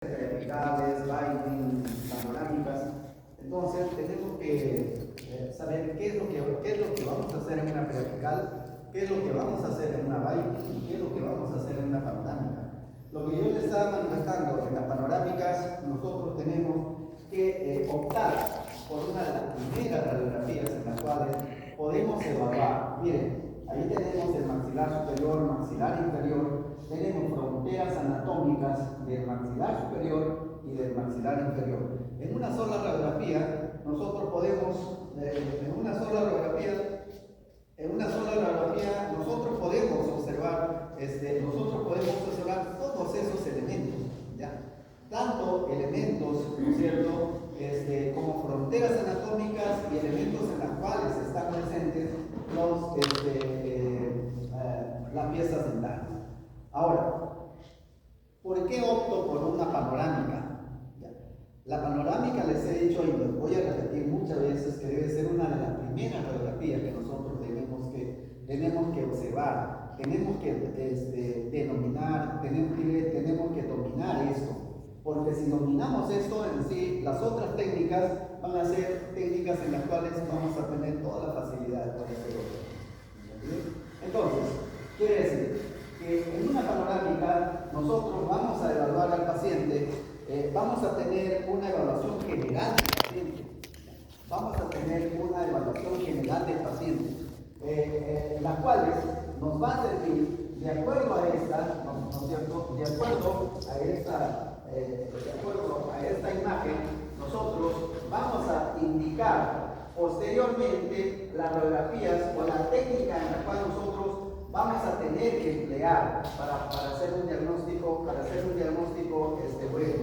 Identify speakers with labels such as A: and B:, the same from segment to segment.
A: verticales, lighting, panorámicas. Entonces tenemos que saber qué es lo que vamos a hacer en una vertical, qué es lo que vamos a hacer en una lighting y qué es lo que vamos a hacer en una panorámica. Lo que yo les estaba manifestando en las panorámicas, nosotros tenemos que optar por una de las primeras radiografías en las cuales podemos evaluar. Miren, ahí tenemos el maxilar superior, maxilar inferior, tenemos fronteras anatómicas del maxilar superior y del maxilar inferior. En una sola radiografía, nosotros podemos, nosotros podemos observar, todos esos elementos, ¿ya? Tanto elementos, ¿no es cierto?, como fronteras anatómicas y elementos en las cuales están presentes las piezas dentales. Ahora, ¿por qué opto por una panorámica? La panorámica, les he dicho y les voy a repetir muchas veces, que debe ser una de las primeras radiografías que nosotros tenemos que observar, tenemos que denominar, tenemos que dominar esto, porque si dominamos esto en sí, las otras técnicas van a ser técnicas en las cuales vamos a tener toda la facilidad para hacerlo. Entonces, quiere decir que en una panorámica nosotros vamos a evaluar al paciente, vamos a tener una evaluación general del paciente. Las cuales nos va a servir de acuerdo a esta, ¿no es cierto? De acuerdo a esta imagen, nosotros vamos a indicar posteriormente las radiografías o la técnica en la cual nosotros vamos a tener que emplear para hacer un diagnóstico, bueno.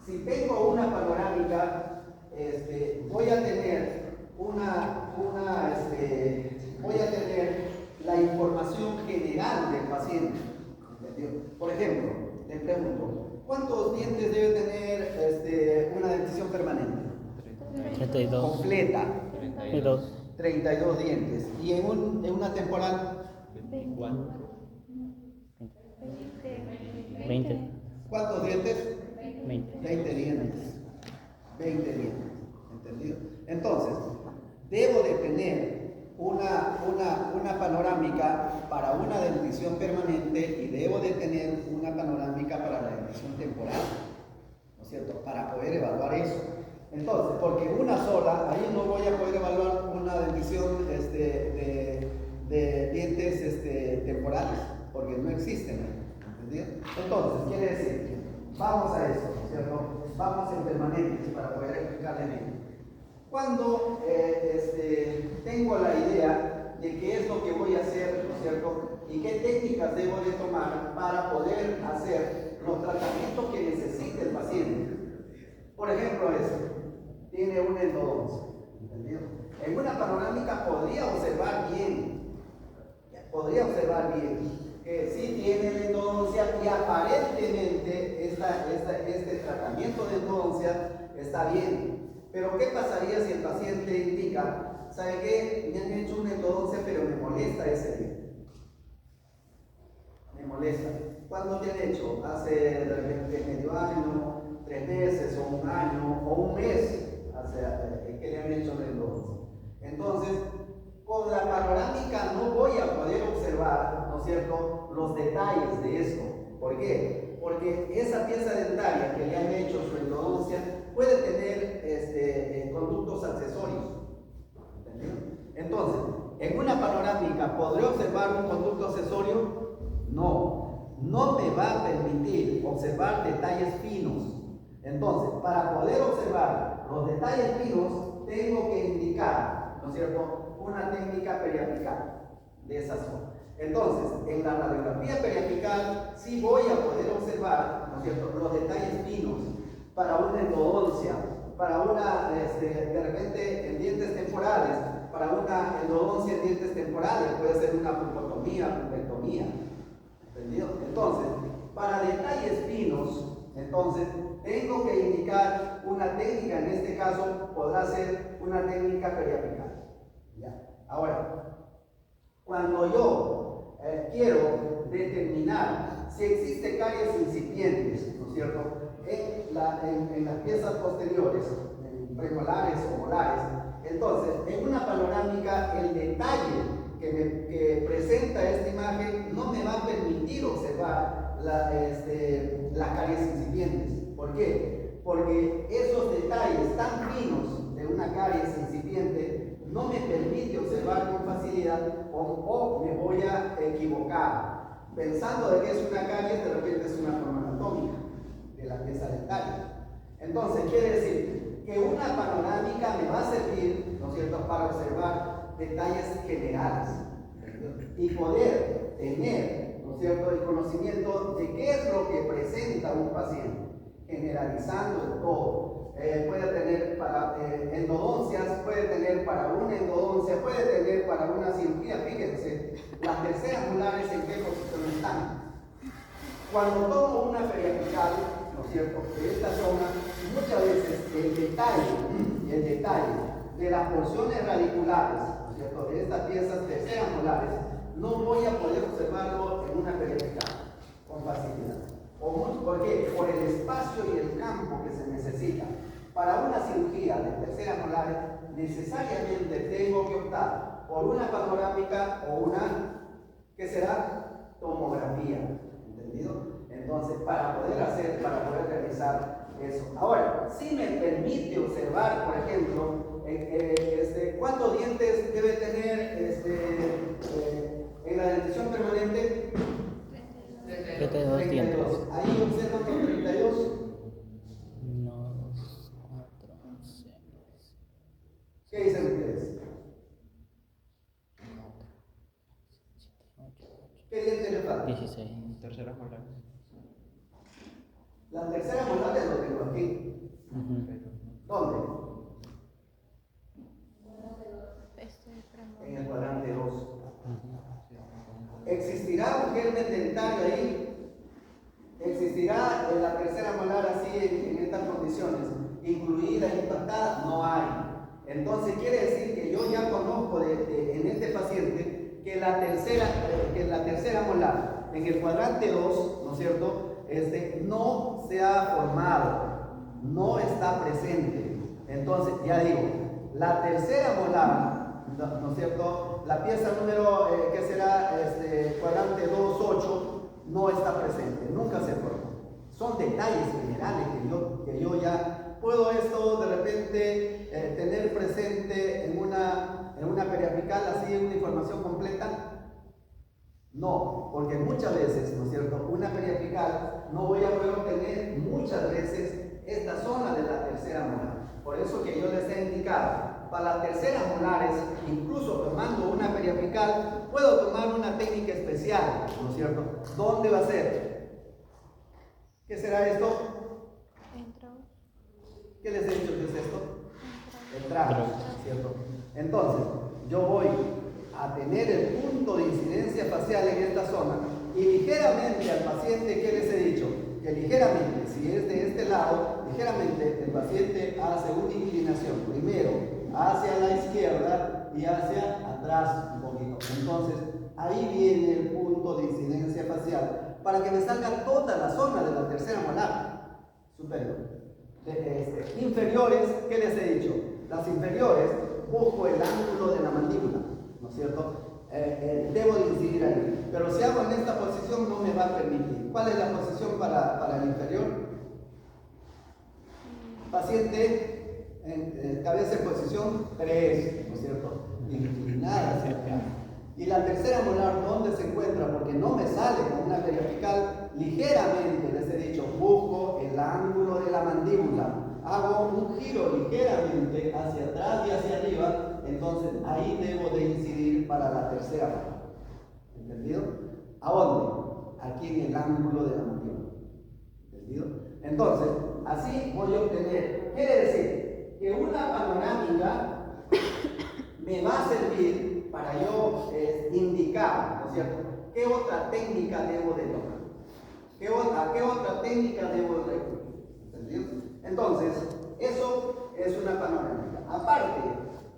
A: Si tengo una panorámica, voy a tener la información general del paciente. ¿Entendió? Por ejemplo, le pregunto, ¿cuántos dientes debe tener una dentición permanente?
B: 32.
A: Completa.
B: 32.
A: 32 dientes. ¿Y en una temporal?
B: 20.
A: ¿Cuántos dientes?
B: 20.
A: 20 dientes. 20 dientes. ¿Entendido? Entonces, debo de tener una panorámica para una dentición permanente y debo de tener una panorámica para la dentición temporal, ¿no es cierto? Para poder evaluar eso. Entonces, porque una sola, ahí no voy a poder evaluar una dentición de dientes temporales, porque no existen, ¿entendido? Entonces, quiere decir, vamos a eso, ¿no es cierto? Vamos en permanentes para poder explicarle bien. Cuando tengo la idea de qué es lo que voy a hacer, ¿no es cierto? Y qué técnicas debo de tomar para poder hacer los tratamientos que necesite el paciente. Por ejemplo, tiene una endodoncia, ¿entendido? En una panorámica podría observar bien que sí tiene la endodoncia y aparentemente este tratamiento de endodoncia está bien. Pero ¿qué pasaría si el paciente indica, ¿sabe qué? Me han hecho una endodoncia, pero me molesta ese diente? Me molesta. ¿Cuándo te han hecho? Hace de repente medio año, 3 meses, o un año, o un mes, que le han hecho la endodoncia. Entonces, con la panorámica no voy a poder observar, ¿no es cierto?, los detalles de esto. ¿Por qué? Porque esa pieza dentaria que le han hecho su endodoncia puede tener conductos accesorios. ¿Entendido? Entonces, en una panorámica, ¿podré observar un conducto accesorio? No me va a permitir observar detalles finos. Entonces, para poder observar los detalles finos, tengo que indicar, ¿no es cierto?, una técnica periapical de esa zona. Entonces, en la radiografía periapical sí voy a poder observar, ¿no es cierto?, los detalles finos para una endodoncia, para una, de repente, en dientes temporales, para una endodoncia en dientes temporales, puede ser una pulpotomía, pulpectomía. ¿Entendido? Entonces, para detalles finos, entonces, tengo que indicar una técnica, en este caso, podrá ser una técnica periapical. ¿Ya? Ahora, cuando yo quiero determinar si existe caries incipientes, ¿no es cierto?, en las piezas posteriores, premolares o molares. Entonces, en una panorámica, el detalle que presenta esta imagen no me va a permitir observar las caries incipientes. ¿Por qué? Porque esos detalles tan finos de una caries incipiente no me permite observar con facilidad o me voy a equivocar. Pensando de que es una caries, de repente es una forma anatómica de la pieza dental. Entonces, quiere decir que una panorámica me va a servir, ¿no es cierto?, para observar detalles generales y poder tener, ¿no es cierto?, el conocimiento de qué es lo que presenta un paciente, generalizando todo. Puede tener para endodoncias, puede tener para una endodoncia, puede tener para una cirugía. Fíjense, las terceras molares en qué posición están. Cuando tomo una periapical, ¿no es cierto?, de esta zona, muchas veces el detalle de las porciones radiculares, ¿no es cierto?, de estas piezas terceras molares, no voy a poder observarlo en una periapical con facilidad. ¿Por qué? Por el espacio y el campo que se necesita. Para una cirugía de terceras molares, necesariamente tengo que optar por una panorámica o una, ¿qué será?, tomografía. ¿Entendido? Entonces, para poder realizar eso. Ahora, si me permite observar, por ejemplo, ¿cuántos dientes debe tener en la dentición permanente?
B: 32 dientes.
A: Ahí observan los 32.
B: 1, 2, 4, 6.
A: ¿Qué dicen ustedes? ¿Qué dientes le faltan?
B: 16.
C: Terceras molares.
A: Las terceras molares lo tengo aquí. ¿Dónde? En el cuadrante 2. ¿Existirá un germen dentario ahí? ¿Existirá la tercera molar así en estas condiciones? ¿Incluida, impactada? No hay. Entonces quiere decir que yo ya conozco en este paciente que la tercera molar en el cuadrante 2, ¿no es cierto?, no se ha formado, no está presente. Entonces, ya digo, la tercera molar, ¿no es cierto?, la pieza número, ¿qué será?, cuadrante 2, 8, no está presente, nunca se formó. Son detalles generales que yo ya puedo esto de repente tener presente en una periapical, así una información completa. No, porque muchas veces, ¿no es cierto?, una periapical no voy a poder obtener muchas veces esta zona de la tercera molar. Por eso que yo les he indicado, para las terceras molares, incluso tomando una periapical, puedo tomar una técnica especial, ¿no es cierto? ¿Dónde va a ser? ¿Qué será esto? ¿Qué les he dicho que es esto? Entrada, ¿cierto? Entonces, yo voy a tener el punto de incidencia facial en esta zona y ligeramente al paciente, ¿qué les he dicho? Que ligeramente, si es de este lado, ligeramente el paciente hace una inclinación, primero hacia la izquierda y hacia atrás un poquito. Entonces, ahí viene el punto de incidencia facial para que me salga toda la zona de la tercera molar superior. Inferiores, ¿qué les he dicho? Las inferiores, busco el ángulo de la mandíbula, ¿no es cierto? Debo de incidir ahí, pero si hago en esta posición no me va a permitir. ¿Cuál es la posición para el inferior? Paciente en cabeza en posición 3, ¿no es cierto? Inclinada hacia acá. Y la tercera molar, ¿dónde se encuentra? Porque no me sale con una periapical. Ligeramente, les he dicho, busco el ángulo de la mandíbula. Hago un giro ligeramente hacia atrás y hacia arriba. Entonces, ahí debo de incidir para la tercera molar. ¿Entendido? ¿A dónde? Aquí en el ángulo de la mandíbula. ¿Entendido? Entonces, así voy a obtener. Quiere decir que una panorámica me va a servir para yo indicar, ¿no es cierto?, qué otra técnica debo de tomar. ¿A qué otra técnica debo de recurrir? ¿Entendido? Entonces, eso es una panorámica. Aparte,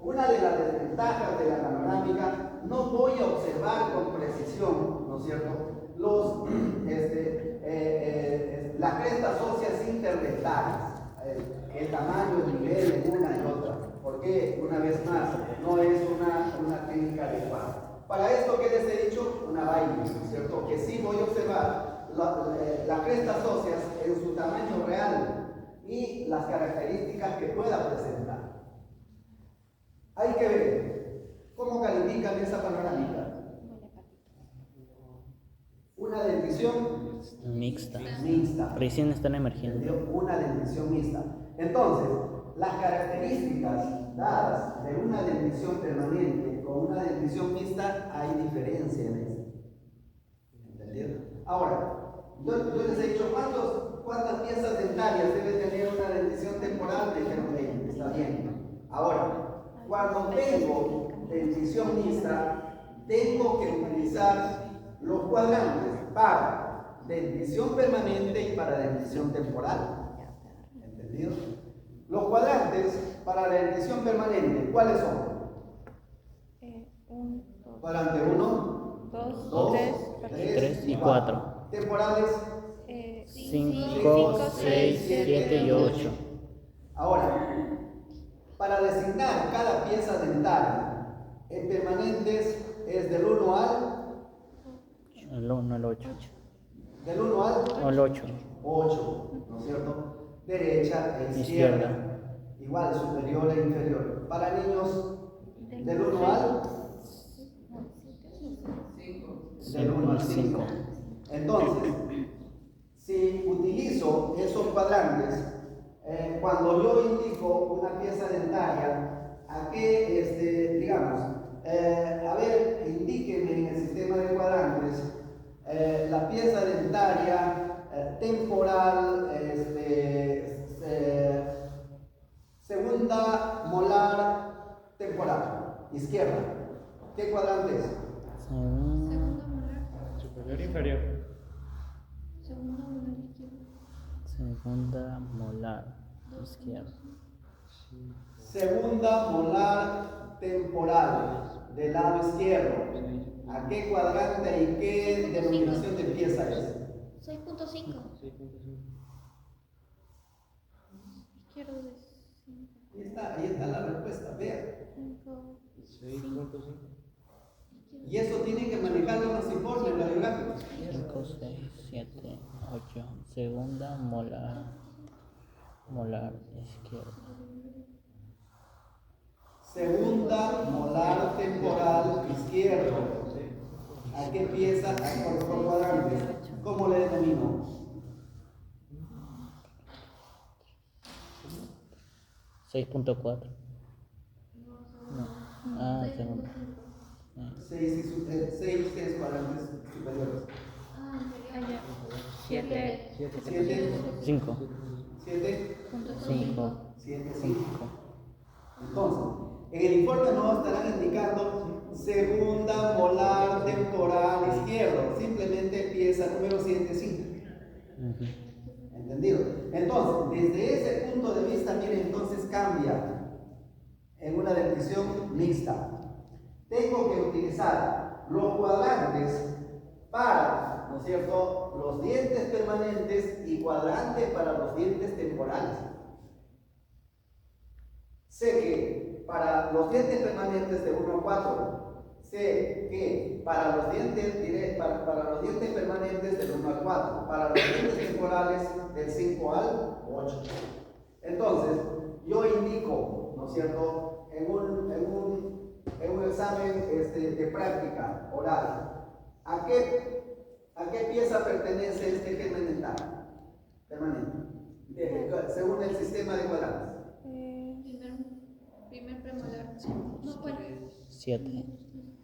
A: una de las desventajas de la panorámica no voy a observar con precisión, ¿no es cierto?, las crestas óseas interdentales, el tamaño, el nivel en una y otra, porque una vez más no es una técnica adecuada. Para esto que les he dicho, una vaina, ¿no es cierto?, que sí voy a observar las crestas óseas en su tamaño real y las características que pueda presentar. Hay que ver cómo califican esa panorámica. Una dentición
B: Mixta.
A: mixta.
B: Recién están emergiendo.
A: ¿Entendió? Una dentición mixta. Entonces, las características dadas de una dentición permanente con una dentición mixta, hay diferencia en eso. ¿Entendido? Ahora, yo les he dicho, ¿cuántas piezas dentarias debe tener una dentición temporal? Me dijeron 20, está bien. Ahora, cuando tengo dentición mixta, tengo que utilizar los cuadrantes para dentición permanente y para dentición temporal. ¿Entendido? Los cuadrantes para la dentición permanente, ¿cuáles son? Cuadrante 1, 2, 3 y 4. Temporales
B: 5, 6, 7 y 8.
A: Ahora, para designar cada pieza dentaria en permanentes es del 1
B: El 1 al 8.
A: del 1
B: Al 8.
A: 8, ¿no es cierto? Derecha e izquierda. Igual, superior e inferior. Para niños, del 1 al 5. Entonces, si utilizo esos cuadrantes, cuando yo indico una pieza dentaria, ¿a qué, digamos? A ver, indíqueme en el sistema de cuadrantes la pieza dentaria temporal, segunda molar temporal, izquierda. ¿Qué cuadrante es?
C: Superior e inferior.
B: Segunda molar izquierda.
A: Segunda molar temporal del lado izquierdo. ¿A qué cuadrante y qué denominación de pieza es?
D: 6.5. Izquierdo de 5.
A: Ahí está la respuesta, vean.
C: 6.5.
A: Y eso tienen que manejarlo en los informes radiográficos.
B: 5, 6, 7, 8. Segunda molar izquierda.
A: Segunda molar temporal izquierdo. ¿A qué pieza? Por cuadrantes. ¿Cómo le denomino?
B: 6.4. No. Segunda.
A: 6 cuadrantes superiores.
D: 7.
A: 7.
B: 5.
A: 7.
B: 5.
A: 7. 5. Entonces, en el informe no estarán indicando segunda molar temporal izquierdo, simplemente pieza número 7.5. ¿Entendido? Entonces, desde ese punto de vista, miren, entonces cambia en una dentición mixta. Tengo que utilizar los cuadrantes para, ¿no es cierto?, los dientes permanentes y cuadrante para los dientes temporales. Sé que para los dientes permanentes de 1 a 4, sé que para los dientes, para los dientes permanentes del 1 al 4, para los dientes temporales del 5 al 8. Entonces, yo indico, ¿no es cierto?, en un examen de práctica oral, ¿a qué pieza pertenece este germen dental permanente? Según el sistema de cuadrantes.
D: Primer premolar. No, bueno.
B: 7.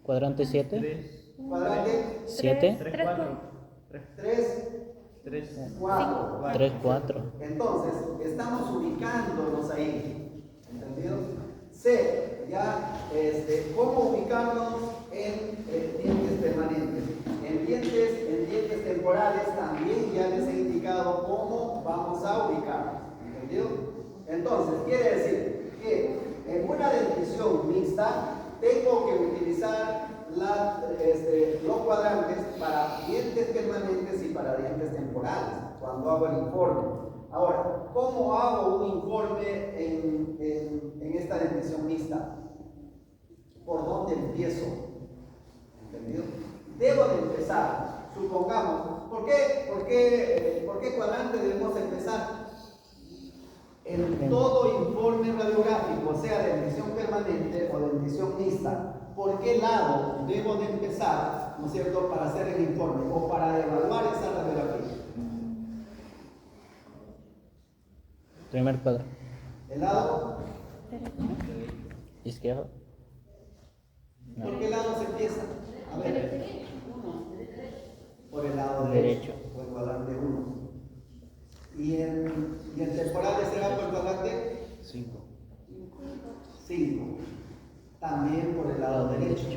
B: Cuadrante 7.
A: Cuadrante
B: 7.
A: 3, 4.
B: 3, 4.
A: Entonces, estamos ubicándonos ahí. ¿Entendido? Sé ya cómo ubicarnos en dientes permanentes. En dientes temporales también ya les he indicado cómo vamos a ubicarnos. ¿Entendido? Entonces, quiere decir que en una dentición mixta tengo que utilizar los cuadrantes para dientes permanentes y para dientes temporales, cuando hago el informe. Ahora, ¿cómo hago un informe en esta dentición mixta? ¿Por dónde empiezo? ¿Entendido? Debo de empezar, supongamos, ¿por qué cuadrante debemos empezar? En todo informe radiográfico, sea dentición permanente o dentición mixta, ¿por qué lado debo de empezar, ¿no es cierto?, para hacer el informe o para evaluar esa radiografía?
B: Primer cuadro.
A: ¿El lado?
B: Izquierdo. No.
A: ¿Por qué lado se empieza? A ver. Por el lado
B: Derecho.
A: por el cuadrante 1. ¿Y en temporales será por el cuadrante
C: 5.
A: 5. También por el lado derecho.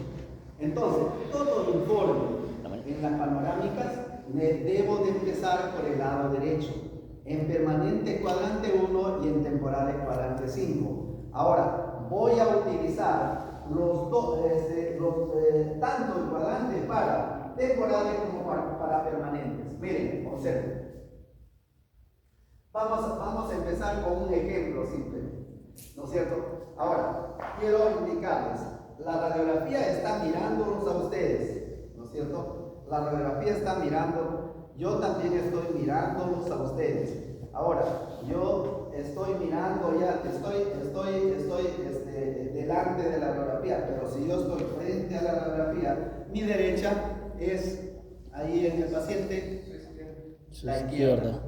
A: Entonces, todo informe en las panorámicas debo de empezar por el lado derecho. En permanente cuadrante 1 y en temporales cuadrante 5. Ahora, voy a utilizar tanto el cuadrante para temporales como para permanentes. Miren, observen. Vamos a empezar con un ejemplo simple, ¿no es cierto? Ahora, quiero indicarles, la radiografía está mirándolos a ustedes, ¿no es cierto? La radiografía está mirando, yo también estoy mirándolos a ustedes. Ahora, yo estoy mirando ya, estoy delante de la radiografía, pero si yo estoy frente a la radiografía, mi derecha es ahí en el paciente, la izquierda.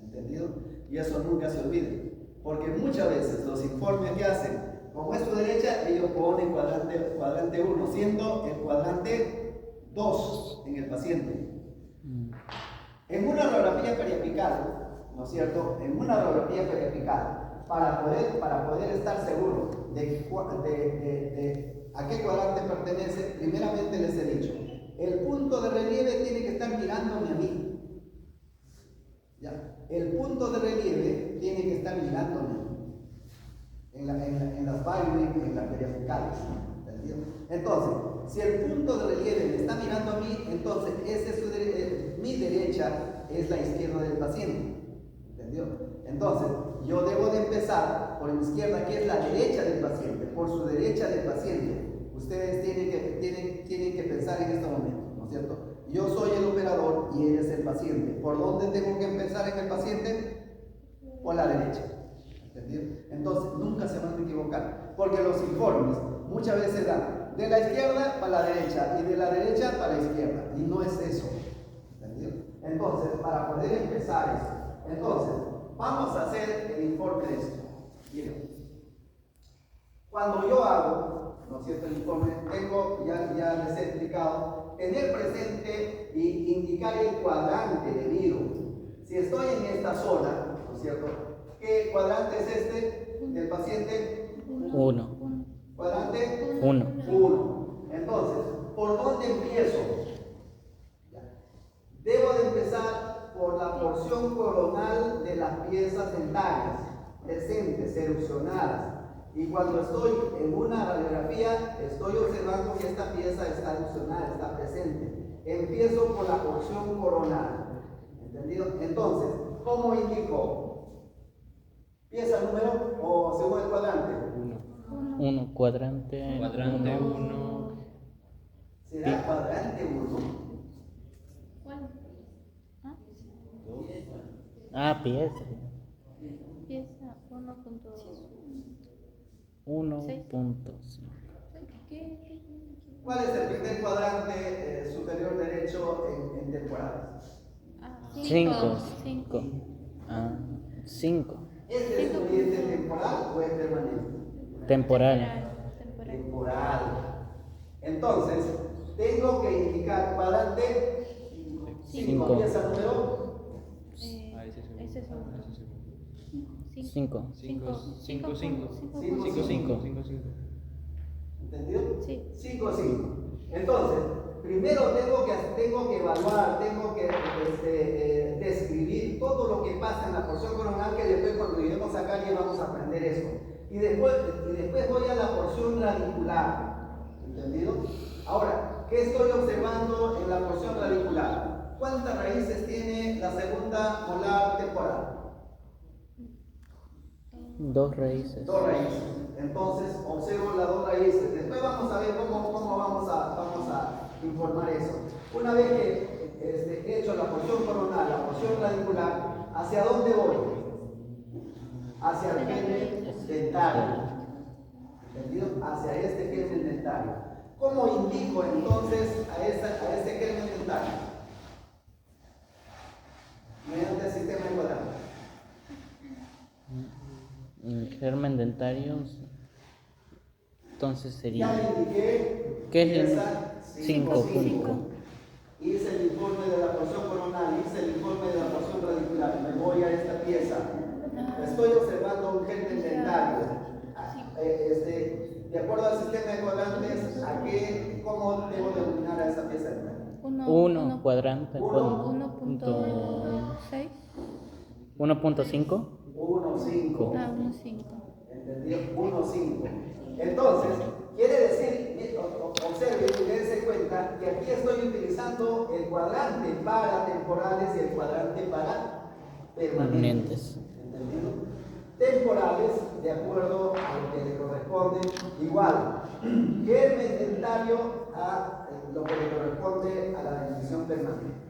A: ¿Entendido? Y eso nunca se olvide, porque muchas veces los informes que hacen, como es su derecha, ellos ponen cuadrante 1, siendo el cuadrante 2 en el paciente. En una radiografía periapical, ¿no es cierto? En una radiografía periapical, para poder estar seguro de a qué cuadrante pertenece, primeramente les he dicho, el punto de relieve tiene que estar mirándome a mí. ¿Ya? El punto de relieve tiene que estar mirándome en las Bayern, en las periapicales. ¿Entendido? Entonces, si el punto de relieve me está mirando a mí, entonces mi derecha es la izquierda del paciente. ¿Entendió? Entonces, yo debo de empezar por mi izquierda, que es la derecha del paciente, por su derecha del paciente. Ustedes tienen que pensar en este momento, ¿no es cierto? Yo soy el operador y él es el paciente. ¿Por dónde tengo que empezar en el paciente? Por la derecha. ¿Entendido? Entonces, nunca se van a equivocar, porque los informes muchas veces dan de la izquierda para la derecha y de la derecha para la izquierda, y no es eso. ¿Entendido? Entonces, para poder empezar eso, entonces, vamos a hacer el informe de esto. Miren, cuando yo hago, ¿no es cierto?, el informe, ya les he explicado, tener presente y indicar el cuadrante de miro. Si estoy en esta zona, ¿no es cierto?, ¿qué cuadrante es este del paciente?
B: 1.
A: ¿Cuadrante?
B: 1.
A: 1. Entonces, ¿por dónde empiezo? Debo de empezar por la porción coronal de las piezas dentarias presentes, erupcionadas. Y cuando estoy en una radiografía, estoy observando que esta pieza está erupcionada, está presente. Empiezo por la porción coronal. ¿Entendido? Entonces, ¿cómo indico? ¿Pieza número o según el cuadrante?
B: 1. Cuadrante
C: 1.
A: ¿Será cuadrante 1?
D: ¿Cuál? ¿Ah?
B: Pieza.
D: Pieza 1.2.
B: 1.5.
D: ¿Qué?
A: ¿Cuál es el primer cuadrante superior derecho en temporales?
B: 5.
D: 5.
B: 5.
A: ¿Este es un diente temporal o es permanente?
B: Temporal.
A: Temporal. Entonces, tengo que indicar cuadrante 5. ¿Pieza número?
D: Ese es
B: 5.
C: 5.
A: ¿Entendido?
D: Sí.
A: 5. Entonces, primero tengo que evaluar, tengo que describir todo lo que pasa en la porción coronal, que después cuando lleguemos acá ya vamos a aprender eso. Y después voy a la porción radicular. ¿Entendido? Ahora, ¿qué estoy observando en la porción radicular? ¿Cuántas raíces tiene la segunda molar temporal?
B: 2 raíces.
A: 2 raíces. Entonces, observo las 2 raíces. Después vamos a ver cómo vamos a informar eso. Una vez que he hecho la porción coronal, la porción radicular, ¿hacia dónde voy? Hacia el germen dentario. ¿Entendido? Hacia este germen dentario. ¿Cómo indico entonces a este germen dentario? Mediante el sistema de cuadrantes.
B: El germen dentario, entonces sería.
A: Ya le indiqué
B: ¿Qué es el
A: pieza
B: 5.5?
A: Hice el informe de la porción coronal, hice el informe de la porción radicular. Me voy a esta pieza. Estoy observando un germen dentario. De acuerdo al sistema de cuadrantes, ¿cómo debo denominar a esa pieza dentaria?
B: 1 cuadrante.
D: 1.6.
B: 1.5.
A: 1,5.
D: 1.5.
A: ¿Entendido? 1,5. Entonces, quiere decir, observe y dése cuenta que aquí estoy utilizando el cuadrante para temporales y el cuadrante para permanentes. ¿Entendido? Temporales, de acuerdo a lo que le corresponde, igual. Germen dentario a lo que le corresponde a la definición permanente.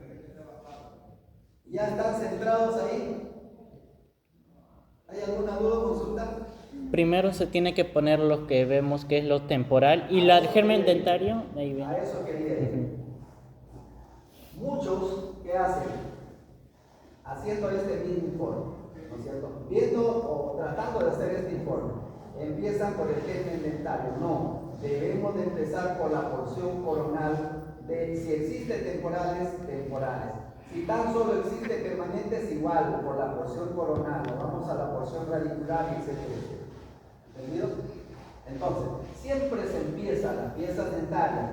A: ¿Ya están centrados ahí? ¿Hay alguna duda o consulta?
B: Primero se tiene que poner lo que vemos que es lo temporal y la germen dentario, ahí viene.
A: A eso quería ir. Muchos, ¿qué hacen? Haciendo este mismo informe, ¿no es cierto? Viendo o tratando de hacer este informe, empiezan por el germen dentario. No, debemos de empezar por la porción coronal de si existe temporales, temporales. Si tan solo existe permanentes, igual, por la porción coronal, o vamos a la porción radicular, etc. ¿Entendido? Entonces, siempre se empieza las piezas dentarias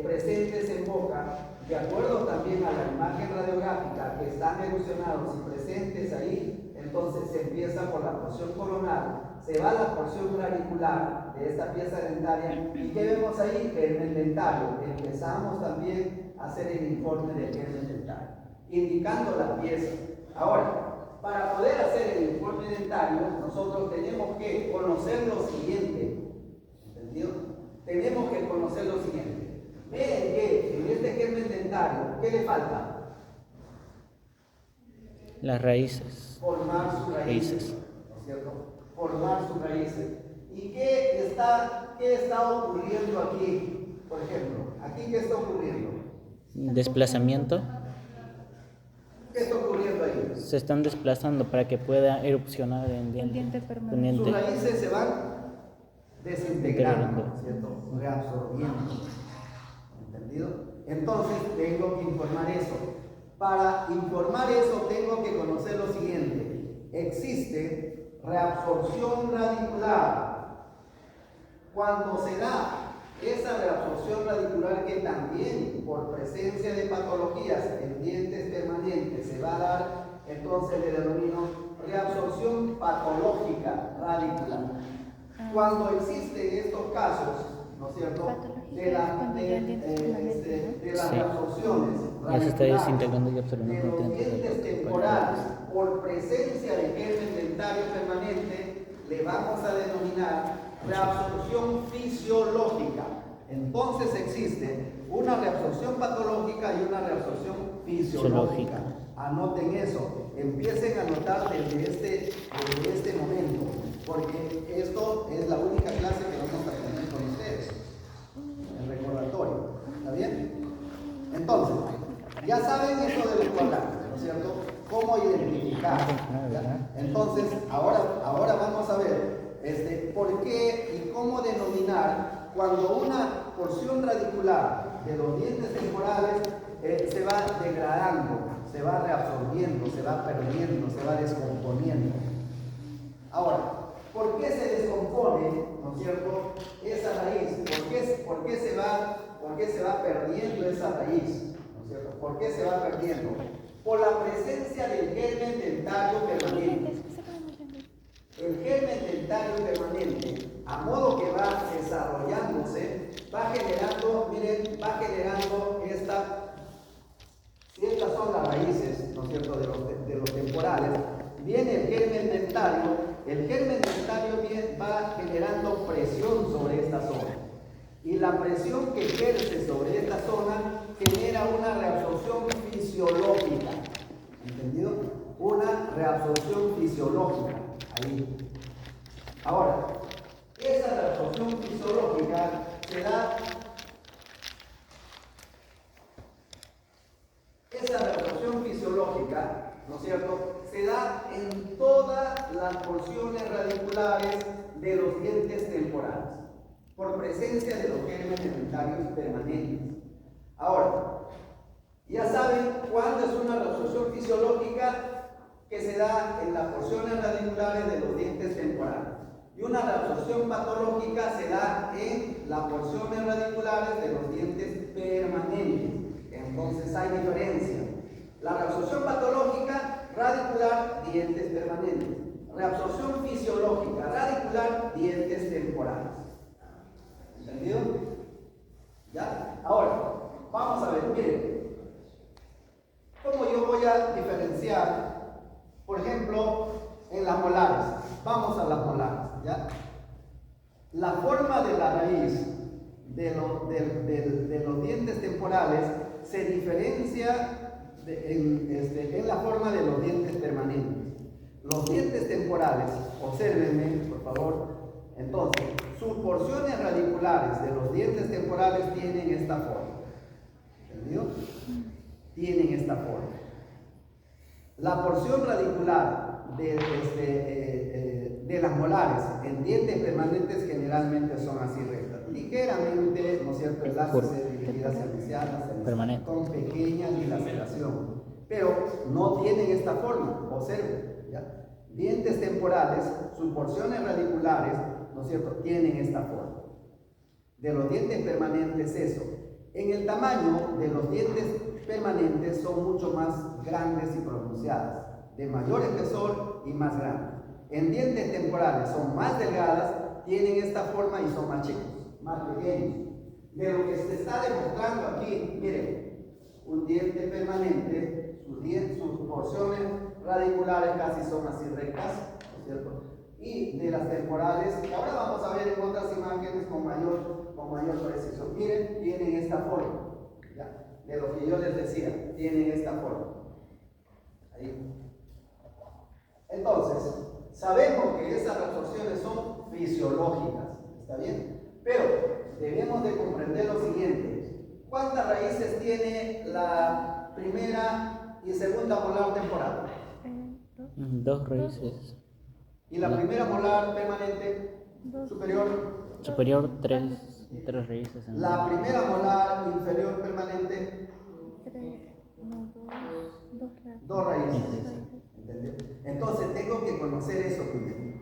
A: presentes en boca, de acuerdo también a la imagen radiográfica, que están erosionados y presentes ahí. Entonces se empieza por la porción coronal, se va a la porción radicular de esta pieza dentaria. ¿Y qué vemos ahí? Germen dentario. Empezamos también a hacer el informe del germen dentario, indicando la pieza. Ahora, para poder hacer el informe dentario, nosotros tenemos que conocer lo siguiente. ¿Entendido? Tenemos que conocer lo siguiente. Ven que en este germen dentario, ¿qué le falta?
B: Las raíces.
A: Formar sus raíces. ¿No es cierto? Formar sus raíces. ¿Y qué está ocurriendo aquí? Por ejemplo, ¿aquí qué está ocurriendo?
B: Desplazamiento.
A: ¿Qué está ocurriendo ahí?
B: Se están desplazando para que pueda erupcionar en
D: El diente permanente.
A: Sus
B: pendiente.
A: raíces se van desintegrando, ¿no es cierto? Reabsorbiendo. ¿Entendido? Entonces tengo que informar eso. Para informar eso tengo que conocer lo siguiente. Existe reabsorción radicular. Cuando se da esa reabsorción radicular, que también por presencia de patologías en dientes permanentes se va a dar, entonces le denomino reabsorción patológica radicular. Cuando existen estos casos, ¿no es cierto?, de las reabsorciones
B: Ya se está
A: radiculares
B: desintegrando y absorbiendo
A: de los
B: nutrientes del
A: dientes
B: cuerpo.
A: temporales por presencia de germen dentario permanente, le vamos a denominar reabsorción fisiológica. Entonces existe una reabsorción patológica y una reabsorción fisiológica. Anoten eso, empiecen a anotar desde este momento, porque esto es la única clase que vamos a tener con ustedes, el recordatorio. ¿Está bien? Entonces, ya saben eso de los cuadrantes, ¿no es cierto? Cómo identificar. ¿Ya? Entonces, ahora vamos a ver por qué y cómo denominar cuando una porción radicular de los dientes temporales se va degradando, se va reabsorbiendo, se va perdiendo, se va descomponiendo. Ahora, ¿por qué se descompone, ¿no es cierto?, esa raíz? ¿Por qué se va perdiendo esa raíz? ¿No es cierto? ¿Por qué se va perdiendo? Por la presencia del germen dentario permanente. El germen dentario permanente, a modo que va desarrollándose, va generando, miren, viene el germen dentario va generando presión sobre esta zona. Y la presión que ejerce sobre esta zona genera una reabsorción fisiológica. ¿Entendido? Una reabsorción fisiológica. Ahí. Ahora, esa reabsorción fisiológica se da. Esa reabsorción fisiológica, ¿no es cierto?, se da en todas las porciones radiculares de los dientes temporales, por presencia de los gérmenes dentarios permanentes. Ahora, ya saben cuándo es una reabsorción fisiológica que se da en las porciones radiculares de los dientes temporales. Y una reabsorción patológica se da en las porciones radiculares de los dientes permanentes. Entonces hay diferencia. La reabsorción patológica, radicular, dientes permanentes. Reabsorción fisiológica, radicular, dientes temporales. ¿Entendido? ¿Ya? Ahora, vamos a ver, miren. ¿Cómo yo voy a diferenciar, por ejemplo, en las molares? Vamos a las molares, ¿ya? La forma de la raíz de los dientes temporales se diferencia en la forma de los dientes permanentes. Los dientes temporales, obsérvenme por favor, entonces, sus porciones radiculares de los dientes temporales tienen esta forma. ¿Entendido? Tienen esta forma. La porción radicular de las molares en dientes permanentes generalmente son así rectas, ligeramente, ¿no es cierto?, elásticas, dirigidas hacia
B: permanente,
A: con pequeña dilaceración, pero no tienen esta forma. Observen, ¿ya? Dientes temporales, sus porciones radiculares, ¿no es cierto?, tienen esta forma. De los dientes permanentes eso. En el tamaño de los dientes permanentes son mucho más grandes y pronunciadas, de mayor espesor y más grandes. En dientes temporales son más delgadas, tienen esta forma y son más chicos, más pequeños. De lo que se está demostrando aquí, miren, un diente permanente, sus porciones radiculares casi son así rectas, ¿no es cierto? Y de las temporales, que ahora vamos a ver en otras imágenes con mayor precisión. Miren, tienen esta forma, ¿ya? De lo que yo les decía, tienen esta forma. Ahí. Entonces, sabemos que esas reabsorciones son fisiológicas, ¿está bien? Pero debemos de comprender lo siguiente. ¿Cuántas raíces tiene la primera y segunda molar temporal?
B: 2 raíces.
A: ¿Y la primera molar permanente superior?
B: Superior, 3 raíces.
A: La primera molar inferior permanente, 2 raíces. ¿Entendés? Entonces tengo que conocer eso primero.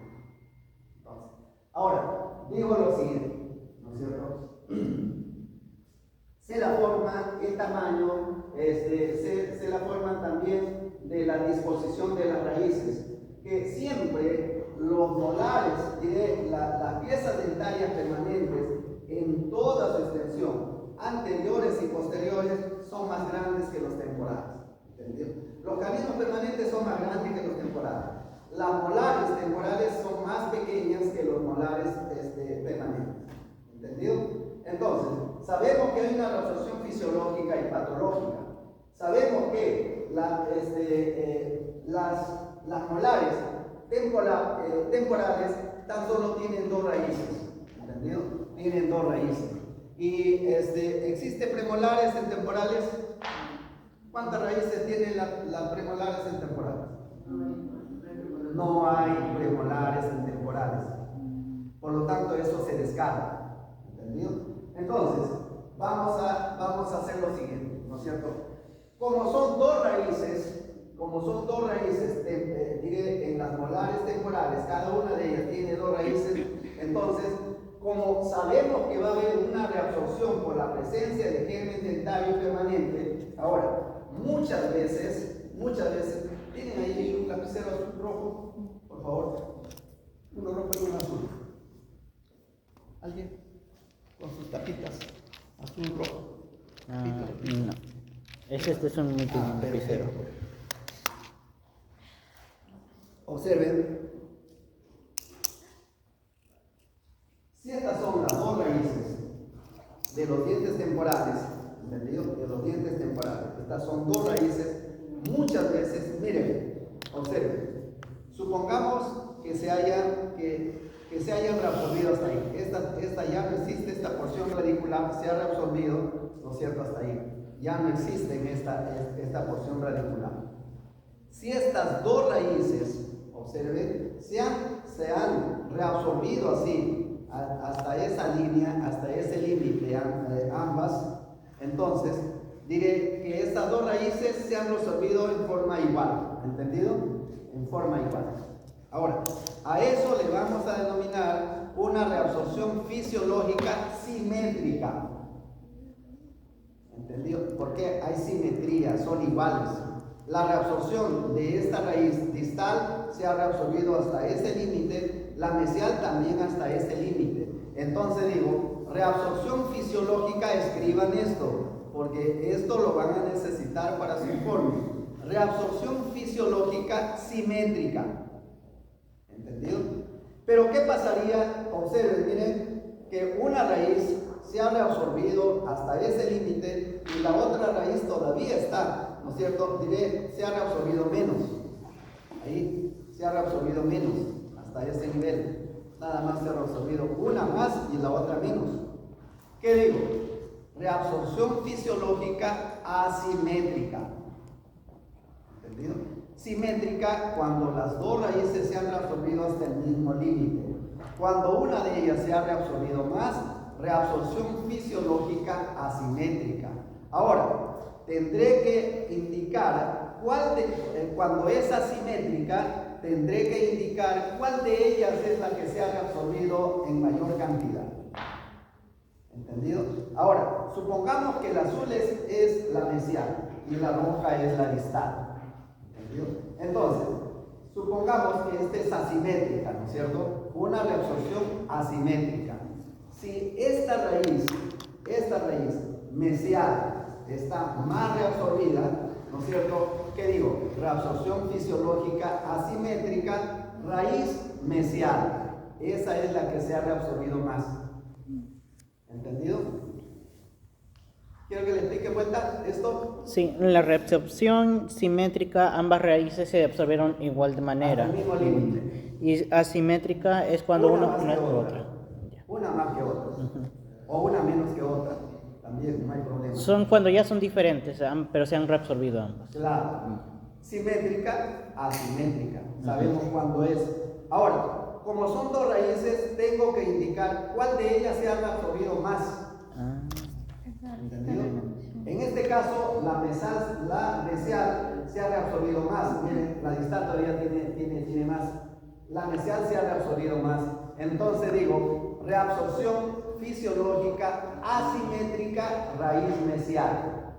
A: Ahora, digo lo siguiente, ¿no es cierto? Se la forma, el tamaño, se la forma también de la disposición de las raíces, que siempre los molares, las piezas dentarias permanentes en toda su extensión, anteriores y posteriores, son más grandes que los temporales. ¿Entendido? Los caninos permanentes son más grandes que los temporales. Las molares temporales son más pequeñas que los molares permanentes. ¿Entendido? Entonces, sabemos que hay una reabsorción fisiológica y patológica. Sabemos que las molares temporales tan solo tienen 2 raíces. ¿Entendido? Tienen 2 raíces. Y ¿existe premolares en temporales? ¿Cuántas raíces tienen las premolares en temporales? No hay premolares en temporales. Por lo tanto, eso se descarta. ¿Entendido? Entonces, vamos a hacer lo siguiente, ¿no es cierto? Como son dos raíces, diré, en las molares temporales, cada una de ellas tiene 2 raíces, entonces, como sabemos que va a haber una reabsorción por la presencia de germen dentario permanente, ahora, muchas veces, tienen ahí un lapicero azul rojo, por favor, uno rojo y uno azul. ¿Alguien? Con sus tapitas, azul rojo.
B: No. Este es un lapicero.
A: Observen, si estas son las dos raíces de los dientes temporales, ¿entendido? De los dientes temporales, estas son dos raíces, muchas veces, miren, observen, supongamos que se hayan reabsorbido hasta ahí, esta ya no existe, esta porción radicular se ha reabsorbido, ¿no es cierto?, hasta ahí, ya no existe en esta porción radicular. Si estas dos raíces, observen, se han reabsorbido así, hasta esa línea, hasta ese límite, ambas, entonces diré que estas dos raíces se han reabsorbido en forma igual, ¿entendido? En forma igual. Ahora, a eso le vamos a denominar una reabsorción fisiológica simétrica, ¿entendido? Porque hay simetría, son iguales. La reabsorción de esta raíz distal se ha reabsorbido hasta ese límite, la mesial también hasta ese límite. Entonces digo, reabsorción fisiológica, escriban esto, porque esto lo van a necesitar para su informe. Reabsorción fisiológica simétrica, ¿entendido? Pero ¿qué pasaría? Observen, miren, que una raíz se ha reabsorbido hasta ese límite y la otra raíz todavía está, ¿no es cierto? Diré, se ha reabsorbido menos. Ahí se ha reabsorbido menos, hasta ese nivel. Nada más se ha reabsorbido una más y la otra menos. ¿Qué digo? Reabsorción fisiológica asimétrica. ¿Entendido? Simétrica cuando las dos raíces se han reabsorbido hasta el mismo límite. Cuando una de ellas se ha reabsorbido más, reabsorción fisiológica asimétrica. Ahora, tendré que indicar cuando es asimétrica, tendré que indicar cuál de ellas es la que se ha reabsorbido en mayor cantidad. ¿Entendido? Ahora, supongamos que el azul es la mesial y la roja es la distal. ¿Entendido? Entonces, supongamos que esta es asimétrica, ¿no es cierto? Una reabsorción asimétrica. Si esta raíz mesial está más reabsorbida, ¿no es cierto? ¿Qué digo? Reabsorción fisiológica asimétrica, raíz mesial. Esa es la que se ha reabsorbido más. ¿Entendido? ¿Quiero que le explique vuelta esto?
B: Sí, la reabsorción simétrica, ambas raíces se absorbieron igual de manera.
A: Al mismo límite.
B: Y asimétrica es cuando
A: Una
B: uno
A: más
B: no es
A: que
B: que
A: otra.
B: otra.
A: Una más que otra. O una menos que otra. También no hay problema.
B: Son cuando ya son diferentes, pero se han reabsorbido ambas.
A: Claro. Simétrica, asimétrica. Sabemos cuándo es. Ahora, como son dos raíces, tengo que indicar cuál de ellas se ha reabsorbido más. ¿Entendido? En este caso, la mesial se ha reabsorbido más. Miren, la distal todavía tiene más. La mesial se ha reabsorbido más. Entonces digo, reabsorción fisiológica asimétrica, raíz mesial.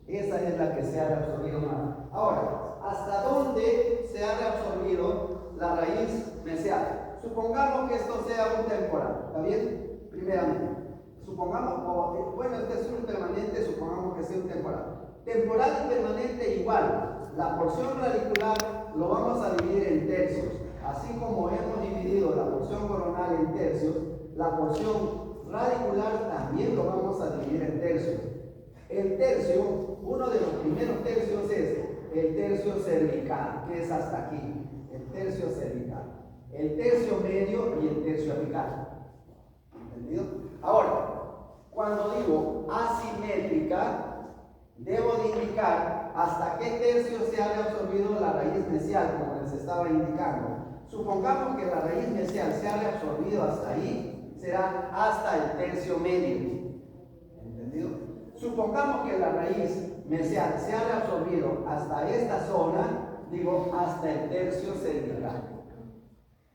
A: Esa es la que se ha reabsorbido más. Ahora, ¿hasta dónde se ha reabsorbido la raíz mesial? Supongamos que esto sea un temporal, ¿está bien? Primeramente. Supongamos, bueno, este es un permanente, supongamos que sea un temporal. Temporal y permanente igual. La porción radicular lo vamos a dividir en tercios. Así como hemos dividido la porción coronal en tercios, la porción radicular también lo vamos a dividir en tercios. El tercio, uno de los primeros tercios es el tercio cervical, que es hasta aquí, el tercio cervical. El tercio medio y el tercio apical. ¿Entendido? Ahora, cuando digo asimétrica, debo de indicar hasta qué tercio se ha reabsorbido la raíz mesial, como les estaba indicando. Supongamos que la raíz mesial se ha reabsorbido hasta ahí, será hasta el tercio medio. ¿Entendido? Supongamos que la raíz mesial se ha reabsorbido hasta esta zona, digo hasta el tercio cervical.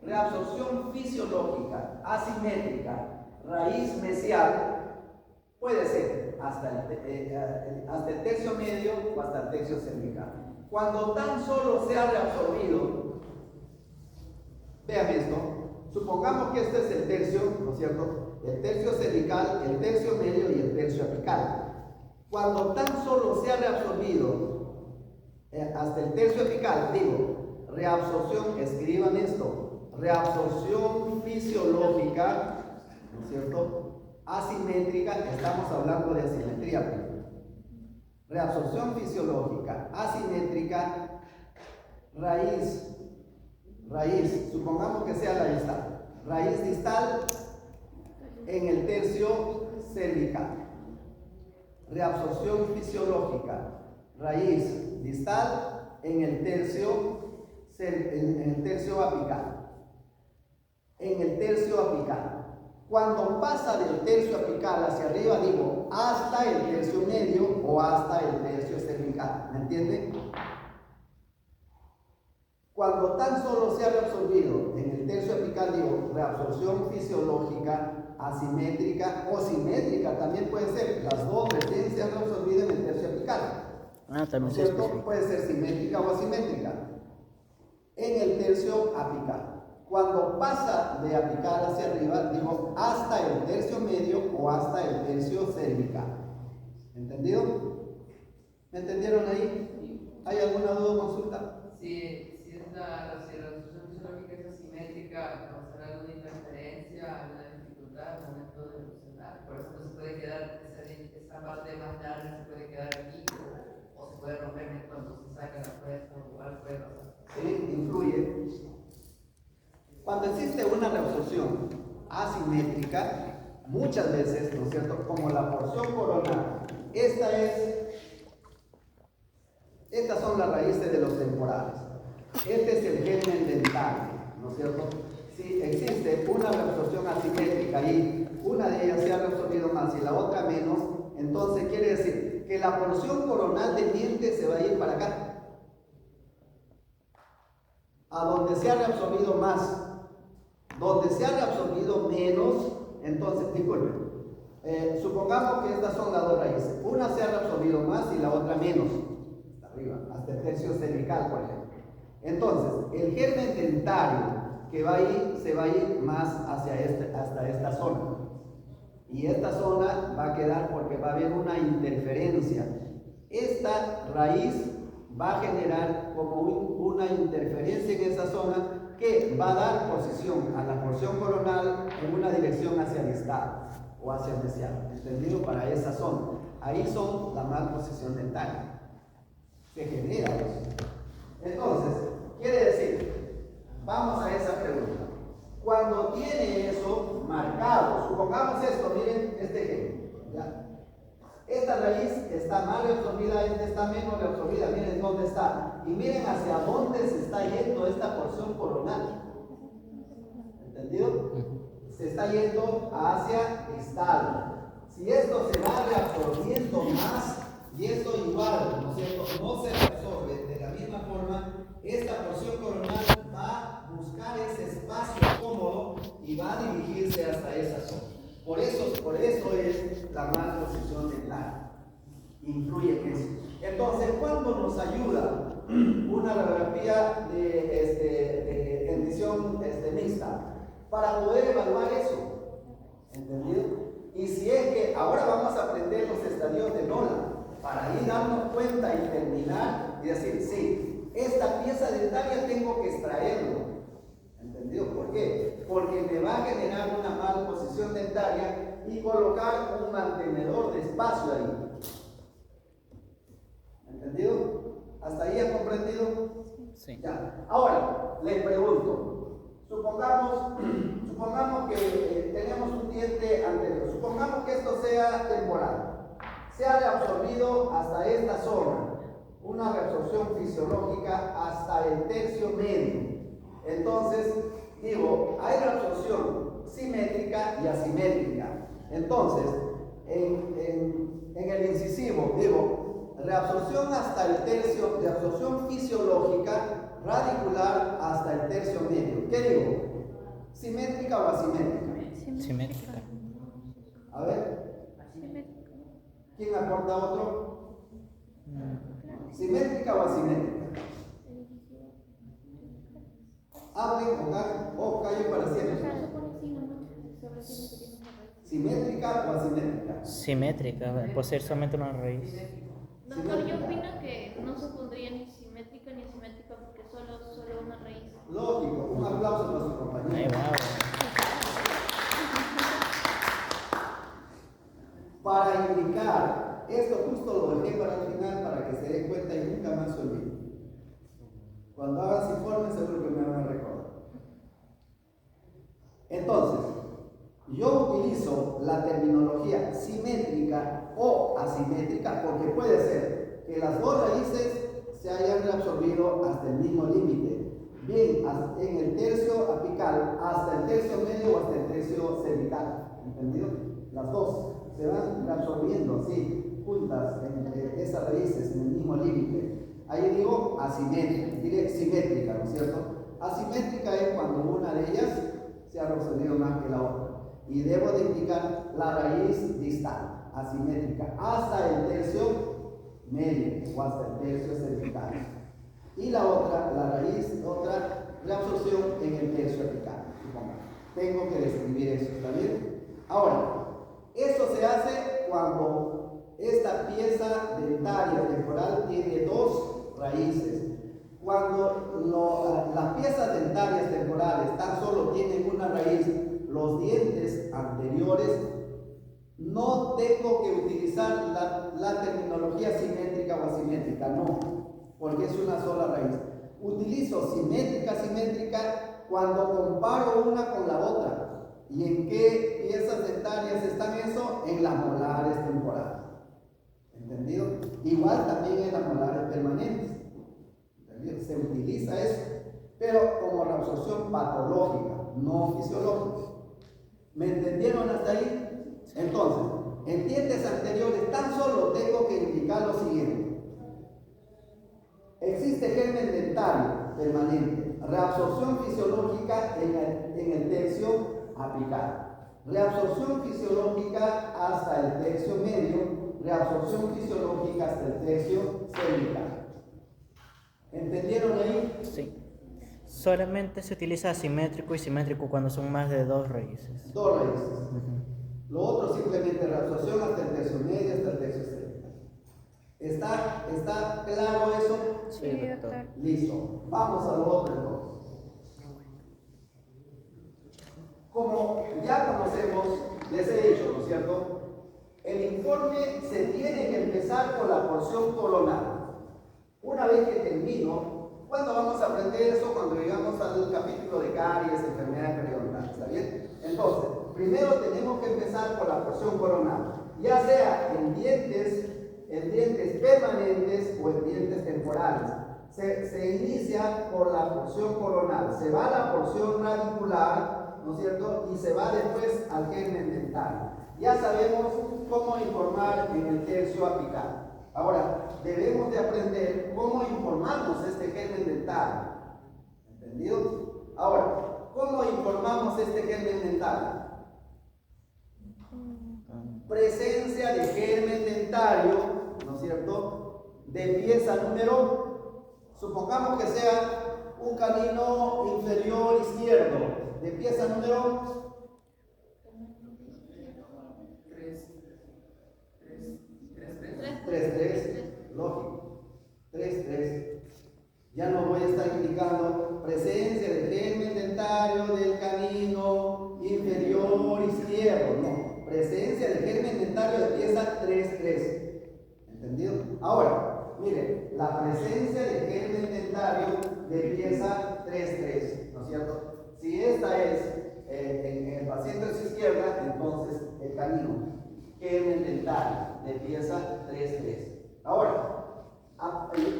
A: Reabsorción fisiológica, asimétrica, raíz mesial, puede ser hasta el tercio medio o hasta el tercio cervical. Cuando tan solo se ha reabsorbido, vean esto, supongamos que este es el tercio, ¿no es cierto? El tercio cervical, el tercio medio y el tercio apical. Cuando tan solo se ha reabsorbido hasta el tercio apical, digo, reabsorción, escriban esto, reabsorción fisiológica, ¿no es cierto? Asimétrica, estamos hablando de asimetría. Reabsorción fisiológica, asimétrica, raíz, supongamos que sea la distal, raíz distal en el tercio cervical. Reabsorción fisiológica, raíz distal en el tercio apical. En el tercio apical. Cuando pasa del tercio apical hacia arriba, digo, hasta el tercio medio o hasta el tercio cervical. ¿Me entienden? Cuando tan solo se ha reabsorbido en el tercio apical, digo, reabsorción fisiológica, asimétrica o simétrica, también puede ser. Las dos recién se han reabsorbido en el tercio apical.
B: También se
A: ¿Cierto?
B: especifica.
A: Puede ser simétrica o asimétrica. En el tercio apical. Cuando pasa de apical hacia arriba, digo, hasta el tercio medio o hasta el tercio cervical. ¿Entendido? ¿Me entendieron ahí? ¿Hay alguna duda o consulta?
E: Si la reabsorción fisiológica es asimétrica, ¿causará alguna interferencia, alguna dificultad al momento de evolucionar? Por eso no se puede quedar, esa parte más larga se puede quedar aquí, o se puede romper cuando se saca la fuerza, o igual puede pasar.
A: Sí, influye. Cuando existe una reabsorción asimétrica, muchas veces, ¿no es cierto?, como la porción coronal, estas son las raíces de los temporales. Este es el germen dental, ¿no es cierto? Si existe una reabsorción asimétrica y una de ellas se ha reabsorbido más y la otra menos, entonces quiere decir que la porción coronal del diente se va a ir para acá. A donde se ha reabsorbido más. Donde se ha reabsorbido menos, entonces, disculpen, supongamos que estas son las dos raíces. Una se ha reabsorbido más y la otra menos. Hasta arriba, hasta el tercio cervical, por ejemplo. Entonces, el germen dentario que va a ir, se va a ir más hasta esta zona. Y esta zona va a quedar porque va a haber una interferencia. Esta raíz va a generar como una interferencia en esa zona que va a dar posición a la porción coronal en una dirección hacia distal o hacia mesial, ¿entendido? Para esa zona. Ahí son la malposición dental. Se genera eso. Entonces, quiere decir, vamos a esa pregunta. Cuando tiene eso marcado, supongamos esto, miren este ejemplo, ¿ya? Esta raíz está mal reabsorbida, esta está menos reabsorbida, miren dónde está. Y miren hacia dónde se está yendo esta porción coronal. ¿Entendido? Se está yendo hacia distal. Si esto se va reabsorbiendo más, y esto igual, ¿no es cierto?, no se reabsorbe de la misma forma, esta porción coronal va a buscar ese espacio cómodo y va a dirigirse hasta esa zona. Por eso es la malposición dental. Influye en eso. Entonces, ¿cuándo nos ayuda una radiografía de rendición mixta? Para poder evaluar eso. ¿Entendido? Y si es que ahora vamos a aprender los estadios de Nolan, para ahí darnos cuenta y terminar y decir, sí, esta pieza dentaria tengo que extraerlo. ¿Entendido? ¿Por qué? Porque me va a generar una malposición dentaria y colocar un mantenedor de espacio ahí. ¿Entendido? ¿Hasta ahí ha comprendido?
B: Sí.
A: Ya. Ahora, les pregunto, supongamos que tenemos un diente anterior, supongamos que esto sea temporal, se ha reabsorbido hasta esta zona, una reabsorción fisiológica hasta el tercio medio. Entonces, digo, hay reabsorción simétrica y asimétrica. Entonces, en el incisivo, digo, reabsorción hasta el tercio, reabsorción fisiológica, radicular hasta el tercio medio. ¿Qué digo? ¿Simétrica o asimétrica?
B: Simétrica.
A: A ver, ¿quién aporta otro? ¿Simétrica o asimétrica? Hablen o callen para siempre. ¿Simétrica o asimétrica?
B: Simétrica, por ser solamente una raíz.
D: Doctor, yo opino que no se pondría ni simétrica ni asimétrica porque solo
A: aplauso para su
B: Ay,
A: compañero.
B: wow.
A: Para indicar, esto justo lo dejé para el final para que se den cuenta y nunca más se olviden. Cuando hagas informes seguro que me van a recordar. Entonces, yo utilizo la terminología simétrica o asimétrica porque puede ser que las dos raíces se hayan reabsorbido hasta el mismo límite, bien en el tercio apical, hasta el tercio medio o hasta el tercio cervical, ¿entendido? Las dos se van reabsorbiendo así, juntas en esas raíces en el mismo límite. Ahí digo asimétrica, diré simétrica, ¿no es cierto? Asimétrica es cuando una de ellas se ha reabsorbido más que la otra. Y debo de indicar la raíz distal, asimétrica, hasta el tercio medio o hasta el tercio cervical. Y la otra, la raíz, otra reabsorción en el tercio apical. Tengo que describir eso, ¿está bien? Ahora, eso se hace cuando esta pieza dentaria temporal tiene dos raíces. Cuando las piezas dentarias temporales tan solo tienen una raíz, los dientes anteriores, no tengo que utilizar la terminología simétrica o asimétrica, no, porque es una sola raíz. Utilizo simétrica cuando comparo una con la otra. ¿Y en qué piezas dentarias están eso? En las molares temporales. ¿Entendido? Igual también en las molares permanentes. ¿Entendido? Se utiliza eso, pero como reabsorción patológica, no fisiológica. ¿Me entendieron hasta ahí? Entonces, en dientes anteriores tan solo tengo que indicar lo siguiente. Existe germen dentario permanente, reabsorción fisiológica en el tercio apical, reabsorción fisiológica hasta el tercio medio, reabsorción fisiológica hasta el tercio cervical. ¿Entendieron ahí?
B: Sí. Solamente se utiliza asimétrico y simétrico cuando son más de dos raíces.
A: Dos raíces. Lo otro simplemente reabsorción hasta el tercio medio, hasta el tercio cervical. ¿Está claro eso?
B: Sí, doctor.
A: Listo. Vamos a lo otro entonces. Como ya conocemos, les he dicho, ¿no es cierto? El informe se tiene que empezar con la porción coronal. Una vez que termino, ¿cuándo vamos a aprender eso? Cuando llegamos al capítulo de caries, enfermedad periodontal, ¿está bien? Entonces, primero tenemos que empezar por la porción coronal, ya sea en dientes permanentes o en dientes temporales. Se inicia por la porción coronal, se va a la porción radicular, ¿no es cierto? Y se va después al germen dental. Ya sabemos cómo informar en el tercio apical. Ahora, debemos de aprender cómo informamos este germen dental. ¿Entendido? Ahora, ¿cómo informamos este germen dental? Presencia de germen dentario, ¿no es cierto? De pieza número, supongamos que sea un canino inferior izquierdo, de pieza número 3, lógico, 3. Ya no voy a estar indicando presencia de germen dentario del canino inferior izquierdo, no, presencia de germen dentario de pieza 3. ¿Entendido? Ahora, mire, la presencia de germen dentario de pieza 3, ¿no es cierto? Si esta es en el paciente de su izquierda, entonces el canino, germen dentario de pieza 3. Ahora,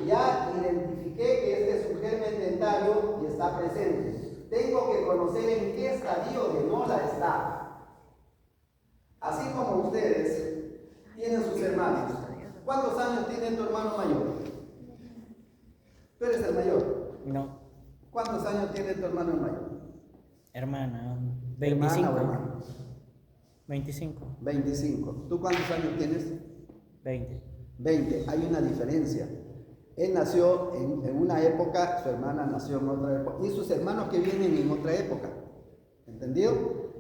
A: ya identifiqué que este es un germen dentario y está presente. Tengo que conocer en qué estadio de mola está. Así como ustedes tienen sus hermanos. ¿Cuántos años tiene tu hermano mayor? ¿Tú eres el mayor?
B: No.
A: ¿Cuántos años tiene tu hermano mayor?
B: Hermana,
A: Hermana
B: 25.
A: o hermano.
B: 25.
A: ¿Tú cuántos años tienes?
B: 20.
A: 20. Hay una diferencia. Él nació en una época, su hermana nació en otra época, y sus hermanos que vienen en otra época. ¿Entendido?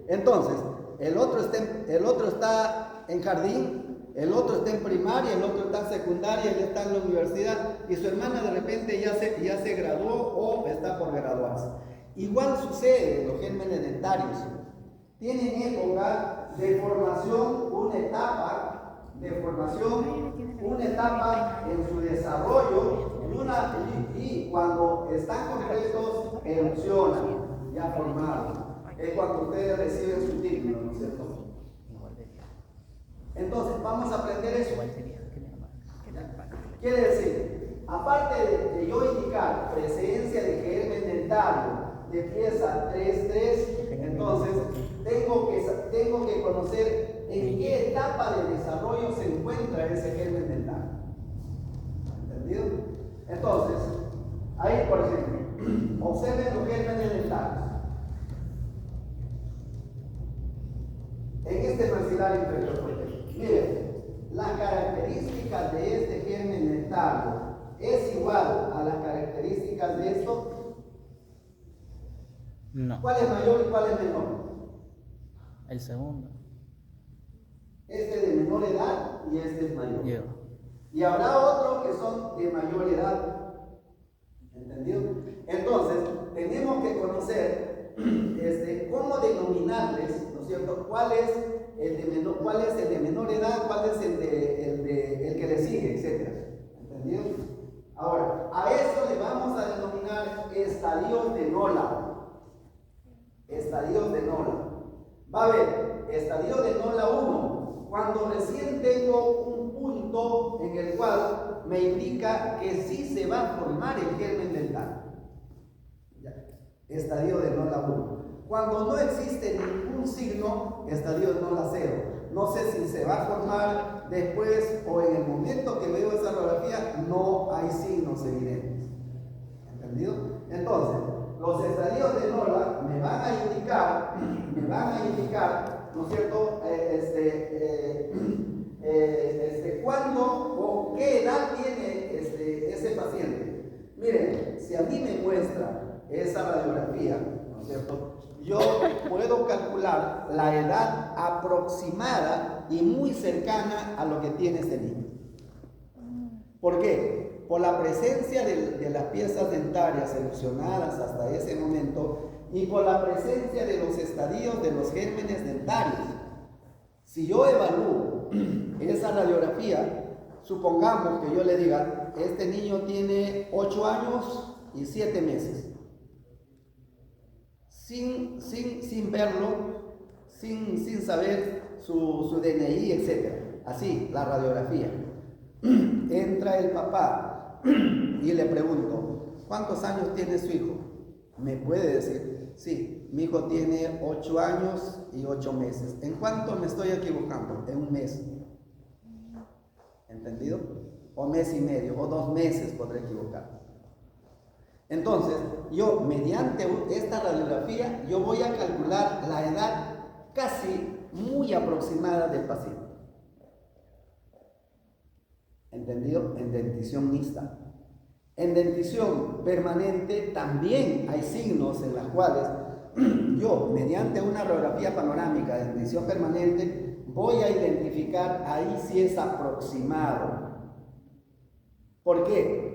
A: Entonces, el otro está en jardín, el otro está en primaria, el otro está en secundaria, él está en la universidad, y su hermana de repente ya se graduó o está por graduarse. Igual sucede en los gérmenes dentarios. Tienen época de formación, una etapa de formación, una etapa en su desarrollo y cuando están completos erupcionan, ya formados. Es cuando ustedes reciben su título, ¿no es cierto? Entonces, vamos a aprender eso. Quiere decir, aparte de yo indicar presencia de germen dentario de pieza 3-3, entonces tengo que conocer en qué etapa de desarrollo se encuentra ese germen dentario. ¿Entendido? Entonces, ahí por ejemplo, observen los gérmenes dentarios. En este maxilar inferior, por ejemplo, miren, las características de este germen dentario es igual a las características de esto.
B: No.
A: ¿Cuál es mayor y cuál es menor?
B: El segundo.
A: Este de menor edad y este es mayor.
B: Yo.
A: Y habrá otros que son de mayor edad. ¿Entendido? Entonces, tenemos que conocer cómo denominarles, ¿no es cierto? ¿Cuál es el de menor edad? ¿Cuál es el que le sigue? Etcétera. ¿Entendido? Ahora, a eso le vamos a denominar estadios de Nola. Estadios de Nola. Va a haber estadio de Nola 1, cuando recién tengo un punto en el cual me indica que sí se va a formar el germen dental. Estadio de Nola 1. Cuando no existe ningún signo, estadio de Nola 0. No sé si se va a formar después o en el momento que veo esa radiografía, no hay signos evidentes. ¿Entendido? Entonces, los estadios de Nola me van a indicar, ¿no es cierto? ¿Cuándo o qué edad tiene ese paciente? Miren, si a mí me muestra esa radiografía, ¿no es cierto? Yo puedo calcular la edad aproximada y muy cercana a lo que tiene este niño. ¿Por qué? Por la presencia de las piezas dentarias erupcionadas hasta ese momento y por la presencia de los estadios de los gérmenes dentarios. Si yo evalúo esa radiografía, supongamos que yo le diga, este niño tiene 8 años y 7 meses. Sin verlo, sin saber su DNI, etc. Así, la radiografía. Entra el papá y le pregunto, ¿cuántos años tiene su hijo? Me puede decir, sí, mi hijo tiene 8 años y 8 meses. ¿En cuánto me estoy equivocando? En un mes. ¿Entendido? O mes y medio, o 2 meses podré equivocar. Entonces, yo mediante esta radiografía, yo voy a calcular la edad casi muy aproximada del paciente. ¿Entendido? En dentición mixta. En dentición permanente también hay signos en los cuales yo, mediante una radiografía panorámica de dentición permanente, voy a identificar ahí si es aproximado. ¿Por qué?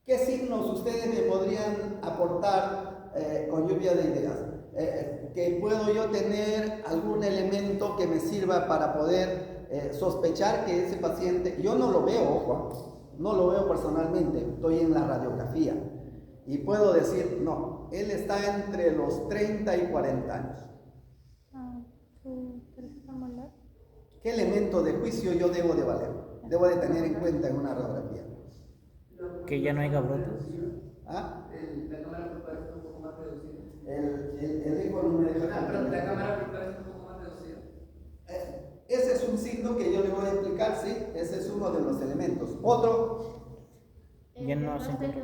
A: ¿Qué signos ustedes me podrían aportar con lluvia de ideas? Que puedo yo tener algún elemento que me sirva para poder sospechar que ese paciente, yo no lo veo, ojo, no lo veo personalmente, estoy en la radiografía y puedo decir, no, él está entre los 30 y 40 años.
D: ¿Su tercera molar?
A: ¿Qué elemento de juicio yo debo de valer? Debo de tener en cuenta en una radiografía.
B: Que ya no haya brotes.
A: ¿Ah?
E: La cámara corporal está un poco más reducida.
A: El eco no me deja.
E: Pero la cámara corporal está un poco más reducida.
A: Ese es un signo que yo le voy a explicar, sí, ese es uno de los elementos. Otro,
B: Ya no se encuentra.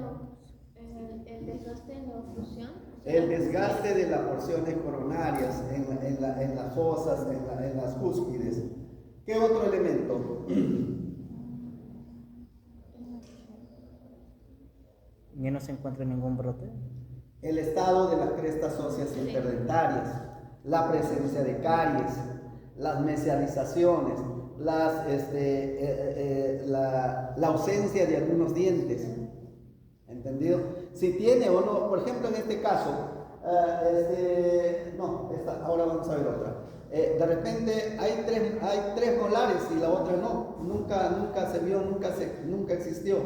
D: El desgaste en la oclusión.
A: el desgaste de las porciones coronarias en las fosas, en las cúspides. ¿Qué otro elemento?
B: Ya no se encuentra ningún brote.
A: El estado de las crestas óseas interdentarias, la presencia de caries, las mesializaciones, la ausencia de algunos dientes. ¿Entendido? si tiene o no, por ejemplo en este caso, ahora vamos a ver otra. De repente hay tres molares y la otra no, nunca se vio, nunca existió.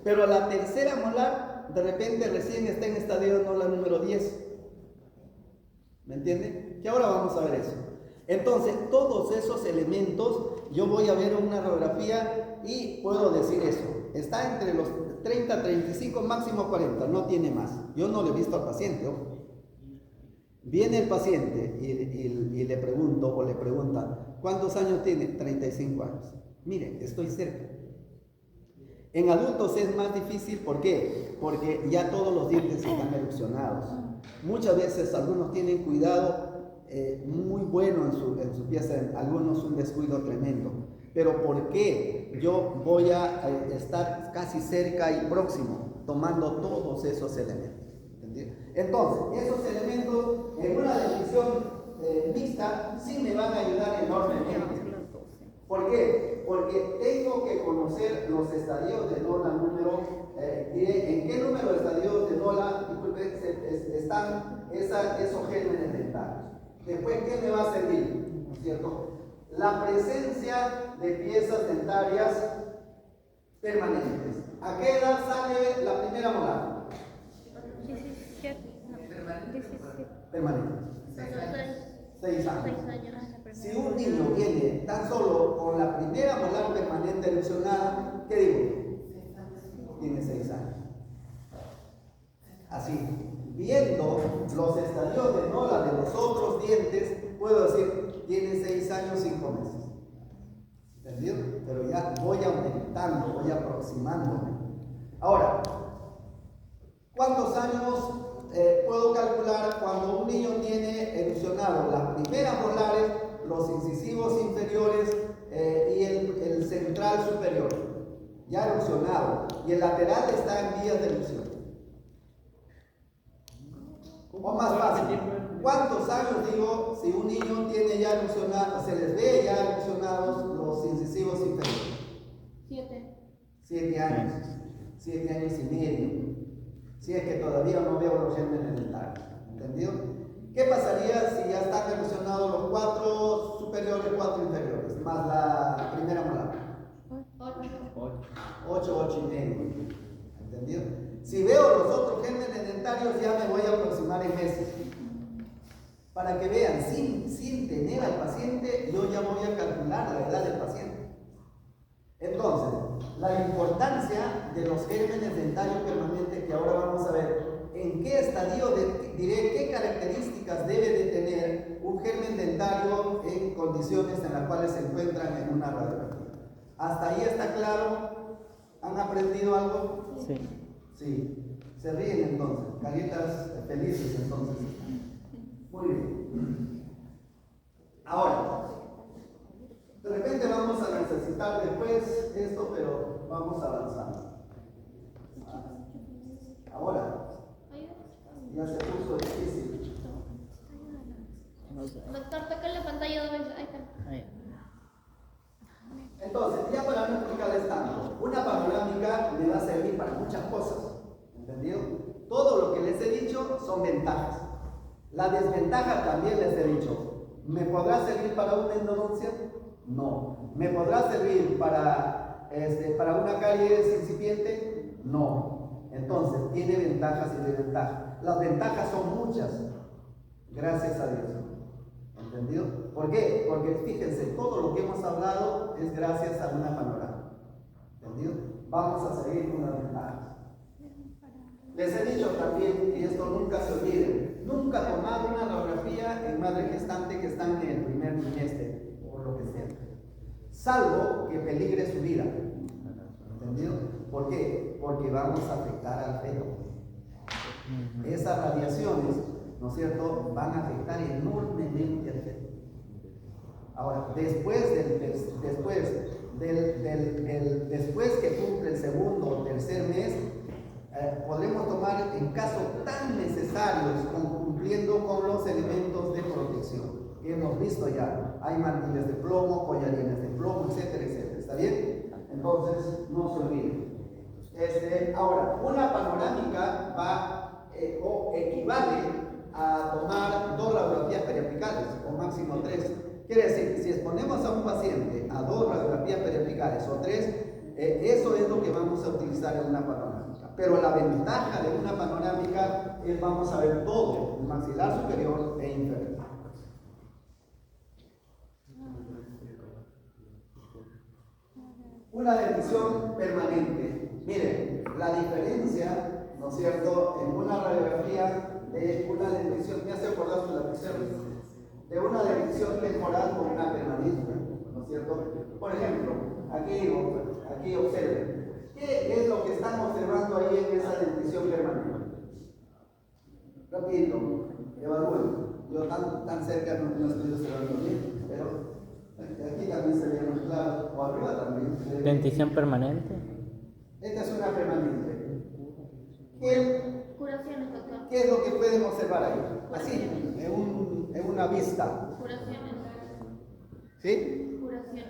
A: Pero la tercera molar de repente recién está en estadio de Nola número 10. ¿Me entiende? Que ahora vamos a ver eso. Entonces, todos esos elementos, yo voy a ver una radiografía y puedo decir eso. Está entre los 30, 35, máximo 40, no tiene más. Yo no le he visto al paciente, ojo. Viene el paciente y le pregunto o le preguntan, ¿cuántos años tiene? 35 años. Mire, estoy cerca. En adultos es más difícil, ¿por qué? Porque ya todos los dientes están erupcionados. Muchas veces algunos tienen cuidado muy bueno en su pieza, algunos un descuido tremendo. Pero ¿por qué yo voy a estar casi cerca y próximo tomando todos esos elementos? ¿Entendido? Entonces, esos elementos en una decisión mixta sí me van a ayudar enormemente. ¿Por qué? Porque tengo que conocer los estadios de Nola número, en qué número de estadios de Nola, disculpe, están esos gérmenes dentarios. Después, ¿qué me va a servir? ¿No es cierto? La presencia de piezas dentarias permanentes. ¿A qué edad sale la primera molar?
D: 17.
A: Permanente. 6 años.
D: 6 años.
A: Si un niño viene tan solo con la primera molar permanente erosionada, ¿qué digo? Tiene 6 años. Así, viendo los estadios de Nola de los otros dientes, puedo decir, tiene 6 años, 5 meses. ¿Entendido? Pero ya voy aumentando, voy aproximándome. Ahora, ¿cuántos años puedo calcular cuando un niño tiene erosionado las primeras molares, los incisivos inferiores y el central superior? Ya erosionado. Y el lateral está en vías de erupción. O más fácil, ¿cuántos años digo si un niño tiene ya erupcionado, se les ve ya erupcionados los incisivos inferiores?
D: 7.
A: 7 años, 7 años y medio. Si es que todavía no veo los gérmenes dentarios, ¿entendido? ¿Qué pasaría si ya están erosionados los 4 superiores, 4 inferiores, más la primera molar? 8 y medio, ¿entendido? Si veo los otros gérmenes dentarios ya me voy a aproximar en meses. Para que vean, sin tener al paciente, yo ya voy a calcular la edad del paciente. Entonces, la importancia de los gérmenes dentarios permanentes que ahora vamos a ver, en qué estadio diré qué características debe de tener un germen dentario en condiciones en las cuales se encuentran en una radiografía. ¿Hasta ahí está claro? ¿Han aprendido algo?
B: Sí.
A: Sí. Se ríen entonces, caritas felices entonces. Muy bien. Ahora, de repente vamos a necesitar después esto, pero vamos avanzando. Ahora, ya se puso difícil.
D: Doctor, toca la pantalla 2 veces. Ahí está.
B: Ahí.
A: Entonces, ya para no explicarles tanto, una panorámica me va a servir para muchas cosas, ¿entendido? Todo lo que les he dicho son ventajas. La desventaja también les he dicho. ¿Me podrá servir para una endodoncia? No. ¿Me podrá servir para una caries incipiente? No. Entonces, tiene ventajas y desventajas. Las ventajas son muchas, gracias a Dios. ¿Entendido? ¿Por qué? Porque fíjense, todo lo que hemos hablado es gracias a una panorámica. ¿Entendido? Vamos a seguir con las ventajas. Les he dicho también, y esto nunca se olvide, nunca tomar una radiografía en madre gestante que están en el primer trimestre o lo que sea, salvo que peligre su vida. ¿Entendido? ¿Por qué? Porque vamos a afectar al feto. Esas radiaciones, ¿no es cierto?, van a afectar enormemente al feto. Ahora, después que cumple el segundo o tercer mes, podremos tomar en casos tan necesarios cumpliendo con los elementos de protección que hemos visto ya. Hay mantillas de plomo, collarines de plomo, etcétera, etcétera. ¿Está bien? Entonces, no se olviden. Ahora, una panorámica va o equivale a tomar 2 radiografías periapicales o máximo 3. Quiere decir que si exponemos a un paciente a 2 radiografías periapicales o 3, eso es lo que vamos a utilizar en una panorámica. Pero la ventaja de una panorámica es vamos a ver todo, el maxilar superior e inferior. Una dentición permanente. Miren, la diferencia, ¿no es cierto?, en una radiografía de una dentición, me hace acordar de la dentición, de una dentición temporal con una permanente, ¿no es cierto? Por ejemplo, aquí observen, ¿qué es lo que están observando ahí en esa dentición permanente? Rapidito, evalúen. Yo tan cerca no estoy observando bien, pero aquí también se ve más claro, o arriba también.
B: Dentición permanente.
A: Esta es una permanente.
D: Curaciones, doctor.
A: ¿Qué es lo que pueden observar ahí? Así, en una vista.
D: Curaciones.
A: ¿Sí?
D: Curaciones.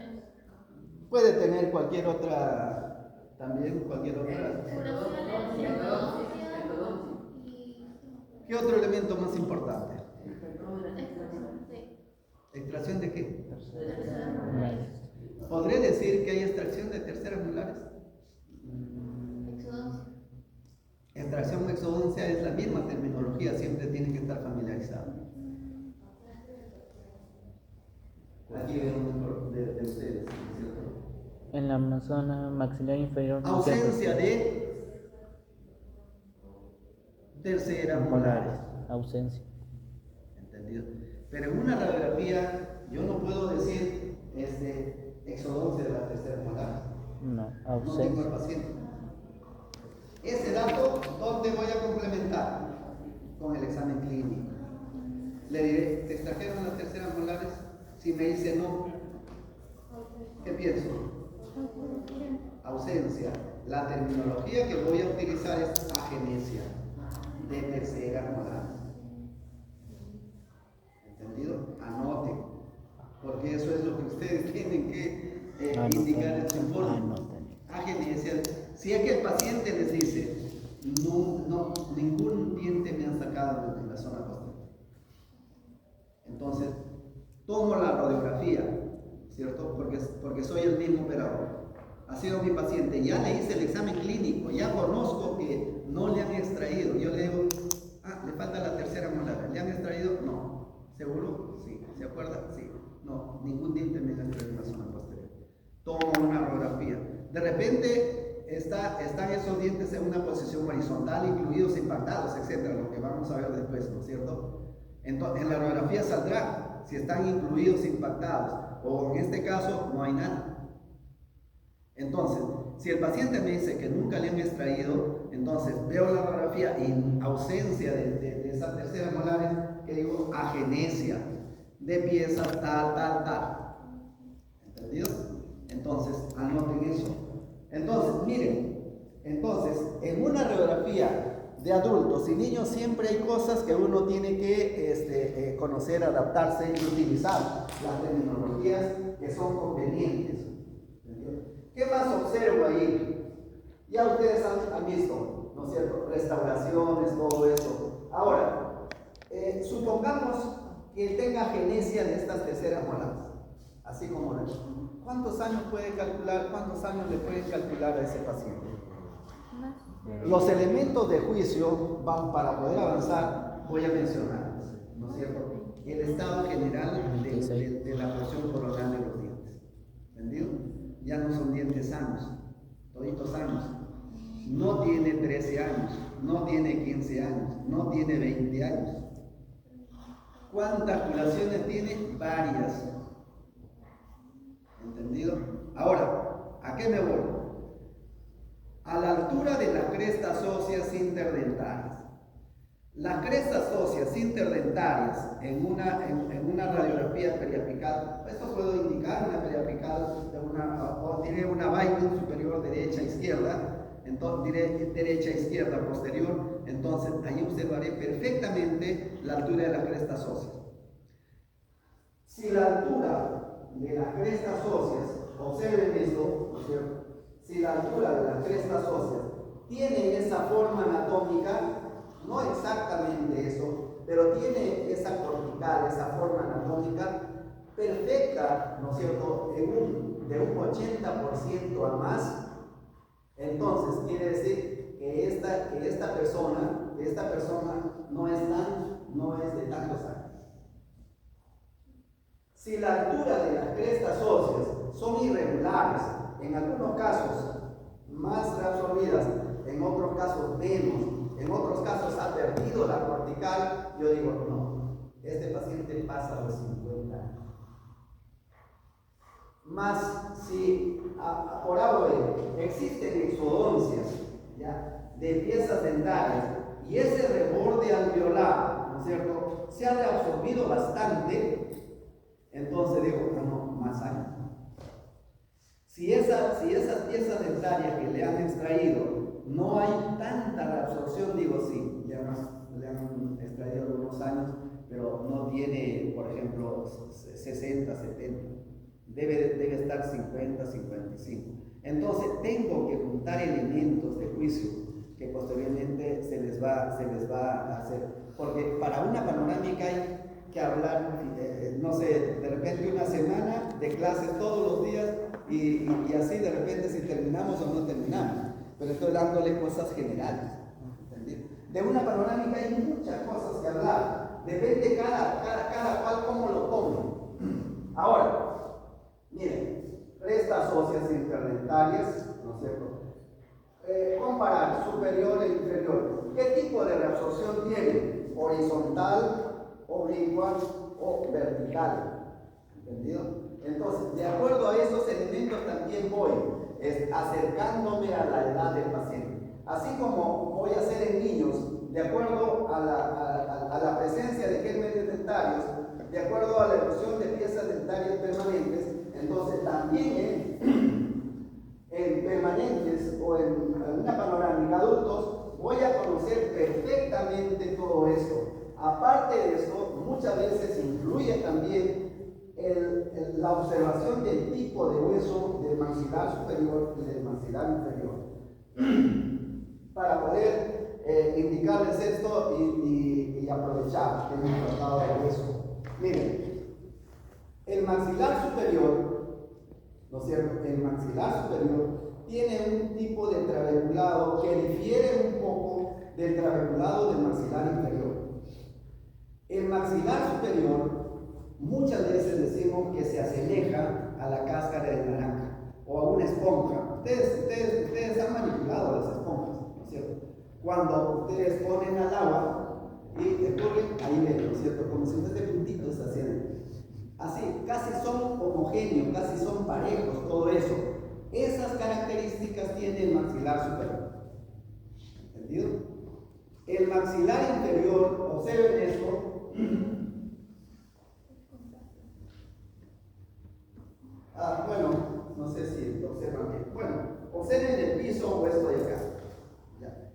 A: Puede tener cualquier otra, también cualquier otra.
D: Curaciones, y
A: ¿Qué otro elemento más importante?
D: extracción de
A: ¿Extracción de qué?
B: Vale.
A: ¿Podré decir que hay extracción de terceras molares?
D: exodoncia.
A: Extracción o exodoncia es la misma terminología, siempre tienen que estar familiarizados. Aquí vemos de ustedes, ¿cierto?
B: En la zona maxilar inferior.
A: Ausencia de terceras molares.
B: Ausencia.
A: ¿Entendido? Pero en una radiografía yo no puedo decir exodoncia de la tercera molar.
B: No,
A: No tengo
B: ausencia.
A: el paciente. Ese dato, ¿dónde voy a complementar? Con el examen clínico. Le diré, ¿te extrajeron las terceras molares? Si me dice no, ¿qué pienso? Ausencia. La terminología que voy a utilizar es agenesia de terceras molares. ¿Entendido? Anoten, porque eso es lo que ustedes tienen que indicar en su informe. Agenesia. Si es que el paciente les dice, no, ningún diente me han sacado en la zona posterior. Entonces, tomo la radiografía, ¿cierto? Porque soy el mismo operador. Ha sido mi paciente, ya le hice el examen clínico, ya conozco que no le han extraído. Yo le digo, le falta la tercera molar. ¿Le han extraído? No. ¿Seguro? Sí. ¿Se acuerda? Sí. No, ningún diente me ha extraído en la zona posterior. Tomo una radiografía. De repente están esos dientes en una posición horizontal, incluidos impactados, etcétera, lo que vamos a ver después, ¿no es cierto? Entonces, en la radiografía saldrá si están incluidos impactados, o en este caso no hay nada. Entonces, si el paciente me dice que nunca le han extraído, entonces veo la radiografía y en ausencia de esas terceras molares, que digo agenesia de piezas tal. ¿Entendido? Entonces, anoten eso. Entonces, miren, en una radiografía de adultos y niños siempre hay cosas que uno tiene que conocer, adaptarse y utilizar las terminologías que son convenientes. ¿Entendido? ¿Qué más observo ahí? Ya ustedes han visto, ¿no es cierto? Restauraciones, todo eso. Ahora, supongamos que tenga agenesia de estas terceras molares, así como de ¿cuántos años puede calcular, cuántos años le pueden calcular a ese paciente? Los elementos de juicio van para poder avanzar, voy a mencionar, ¿no es cierto? El estado general de la porción coronal de los dientes. ¿Entendido? Ya no son dientes sanos, toditos sanos. No tiene 13 años, no tiene 15 años, no tiene 20 años. ¿Cuántas curaciones tiene? Varias. ¿Entendido? Ahora, ¿a qué me voy? A la altura de las crestas óseas interdentarias. Las crestas óseas interdentarias en una radiografía periapical, esto puedo indicar una periapical o diré una vaina superior derecha-izquierda, entonces diré derecha-izquierda posterior, entonces ahí observaré perfectamente la altura de las crestas óseas. Si la altura de las crestas óseas, observen esto, ¿no es cierto? Si la altura de las crestas óseas tienen esa forma anatómica, no exactamente eso, pero tiene esa cortical, esa forma anatómica perfecta, ¿no es cierto?, de un 80% a más. Entonces quiere decir que esta persona no es de tantos años. Si la altura de las crestas óseas son irregulares, en algunos casos más reabsorbidas, en otros casos menos, en otros casos ha perdido la cortical, yo digo, no, este paciente pasa los 50 años. Más si por algo existen exodoncias, ¿ya?, de piezas dentarias y ese reborde alveolar, ¿no es cierto?, se ha reabsorbido bastante, entonces digo, no, más años. Si esas piezas dentarias que le han extraído no hay tanta reabsorción, digo, sí, le han extraído algunos años, pero no tiene, por ejemplo, 60, 70. Debe estar 50, 55. Entonces tengo que juntar elementos de juicio que posteriormente se les va a hacer. Porque para una panorámica hay que hablar, no sé, de repente una semana de clases todos los días y así de repente si terminamos o no terminamos. Pero estoy dándole cosas generales. ¿Entendido? De una panorámica hay muchas cosas que hablar. Depende cada cual cómo lo tome. Ahora, miren, crestas óseas interdentarias, ¿no es cierto? Comparar superior e inferior. ¿Qué tipo de reabsorción tiene? Horizontal, oblicua o vertical. ¿Entendido? Entonces, de acuerdo a esos elementos también voy acercándome a la edad del paciente. Así como voy a hacer en niños, de acuerdo a la presencia de gérmenes dentarios, de acuerdo a la erosión de piezas dentarias permanentes, entonces también en permanentes o en una panorámica adultos voy a conocer perfectamente todo esto. Aparte de esto, muchas veces influye también la observación del tipo de hueso del maxilar superior y del maxilar inferior para poder indicarles esto y aprovechar que hemos tratado de hueso. Miren, el maxilar superior, ¿no es cierto? El maxilar superior tiene un tipo de trabeculado que difiere un poco del trabeculado del maxilar inferior. El maxilar superior muchas veces decimos que se asemeja a la cáscara de naranja o a una esponja. Ustedes han manipulado las esponjas, ¿no es cierto? Cuando ustedes ponen al agua y escurren, ahí ven, ¿no es cierto? Como si fuese puntitos así, casi son homogéneos, casi son parejos, todo eso. Esas características tiene el maxilar superior. ¿Entendido? El maxilar inferior, observen esto. Bueno, no sé si lo observan bien. Bueno, observen el piso o esto de acá. Ya.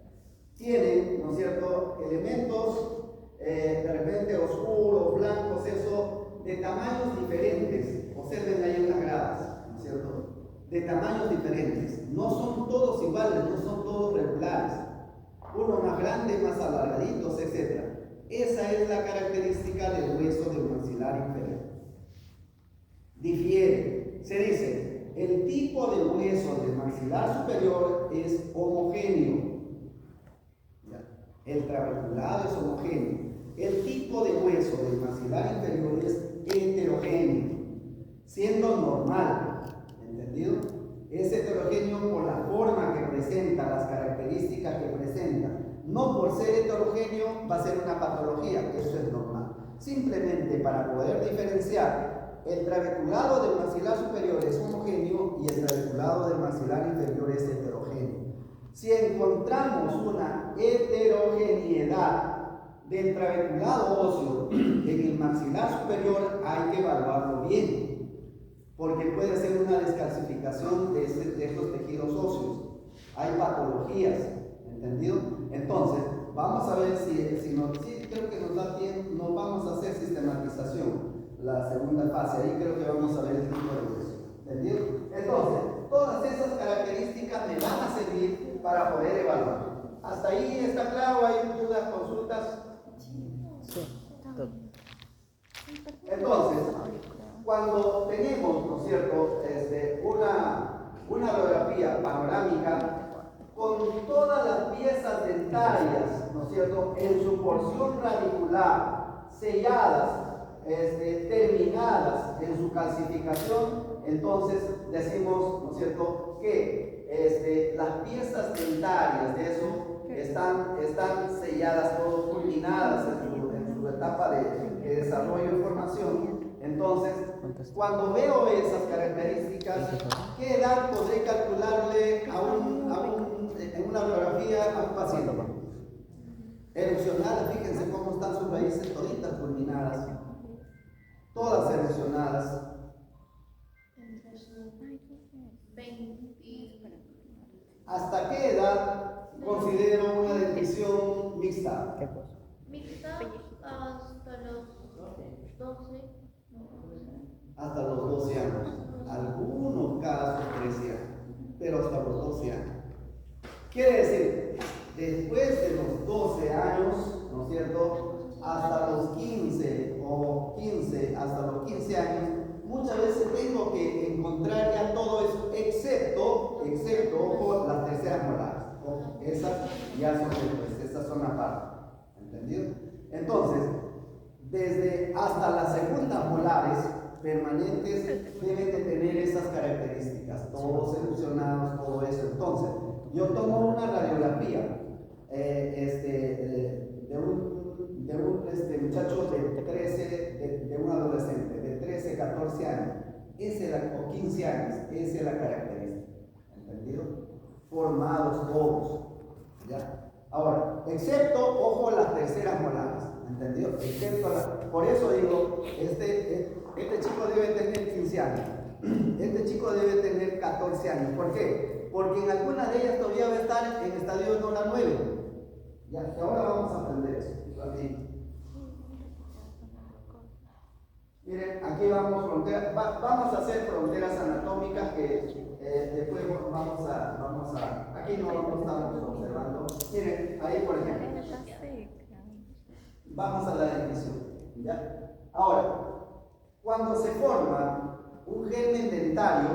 A: Tienen, ¿no es cierto?, elementos de repente oscuros, blancos, eso, de tamaños diferentes. Observen ahí unas gradas, ¿no es cierto?, de tamaños diferentes. No son todos iguales, no son todos regulares. Uno más grande, más alargaditos, etc. Esa es la característica del hueso del maxilar inferior. Difiere. Se dice, el tipo de hueso del maxilar superior es homogéneo. ¿Ya? El trabeculado es homogéneo. El tipo de hueso del maxilar inferior es heterogéneo, siendo normal. ¿Entendido? Es heterogéneo por la forma que presenta, las características que presenta. No por ser heterogéneo va a ser una patología, eso es normal. Simplemente para poder diferenciar, el trabeculado del maxilar superior es homogéneo y el trabeculado del maxilar inferior es heterogéneo. Si encontramos una heterogeneidad del trabeculado óseo en el maxilar superior, hay que evaluarlo bien, porque puede ser una descalcificación de estos tejidos óseos. Hay patologías, ¿entendido? Entonces, vamos a ver si creo que nos da tiempo, nos vamos a hacer sistematización. La segunda fase, ahí creo que vamos a ver el tipo de hueso. ¿Entendido? Entonces, todas esas características me van a servir para poder evaluar. Hasta ahí está claro, hay dudas, consultas.
B: Sí.
A: Entonces, cuando tenemos, ¿no es cierto?, una radiografía panorámica con todas las piezas dentarias, ¿no es cierto?, en su porción radicular, selladas, terminadas en su calcificación, entonces decimos, ¿no es cierto?, que las piezas dentarias de eso están selladas, todas culminadas en su etapa de desarrollo y formación. Entonces, cuando veo esas características, ¿qué edad podré calcularle en una radiografía a un paciente? Erupcionadas, fíjense cómo están sus raíces toditas culminadas, todas erupcionadas.
D: 20.
A: ¿Hasta qué edad considero una dentición mixta?
D: Mixta hasta los 12.
A: Hasta los 12 años. Algunos casos 13 años, pero hasta los 12 años. Quiere decir, después de los 12 años, ¿no es cierto?, hasta los 15 o 15, hasta los 15 años, muchas veces tengo que encontrar ya todo eso, excepto, ojo, las terceras molares. Ojo, esas ya son después, esas son aparte. ¿Entendido? Entonces, desde hasta las segundas molares permanentes deben de tener esas características, todos erupcionados, todo eso. Entonces, yo tomo una radiografía de un muchacho de 13, de un adolescente de 13, 14 años, o 15 años, esa es la característica. ¿Entendido? Formados todos. ¿Ya? Ahora, excepto, ojo, las terceras molares. ¿Entendido? Por eso digo, este chico debe tener 15 años. Este chico debe tener 14 años. ¿Por qué? Porque en algunas de ellas todavía va a estar en estadio Nola 9. Ya, ahora vamos a aprender eso. Aquí. Miren, aquí vamos a hacer fronteras anatómicas que después aquí no estamos observando. Miren, ahí por ejemplo. Vamos a la definición. ¿Ya? Ahora, cuando se forma un germen dentario,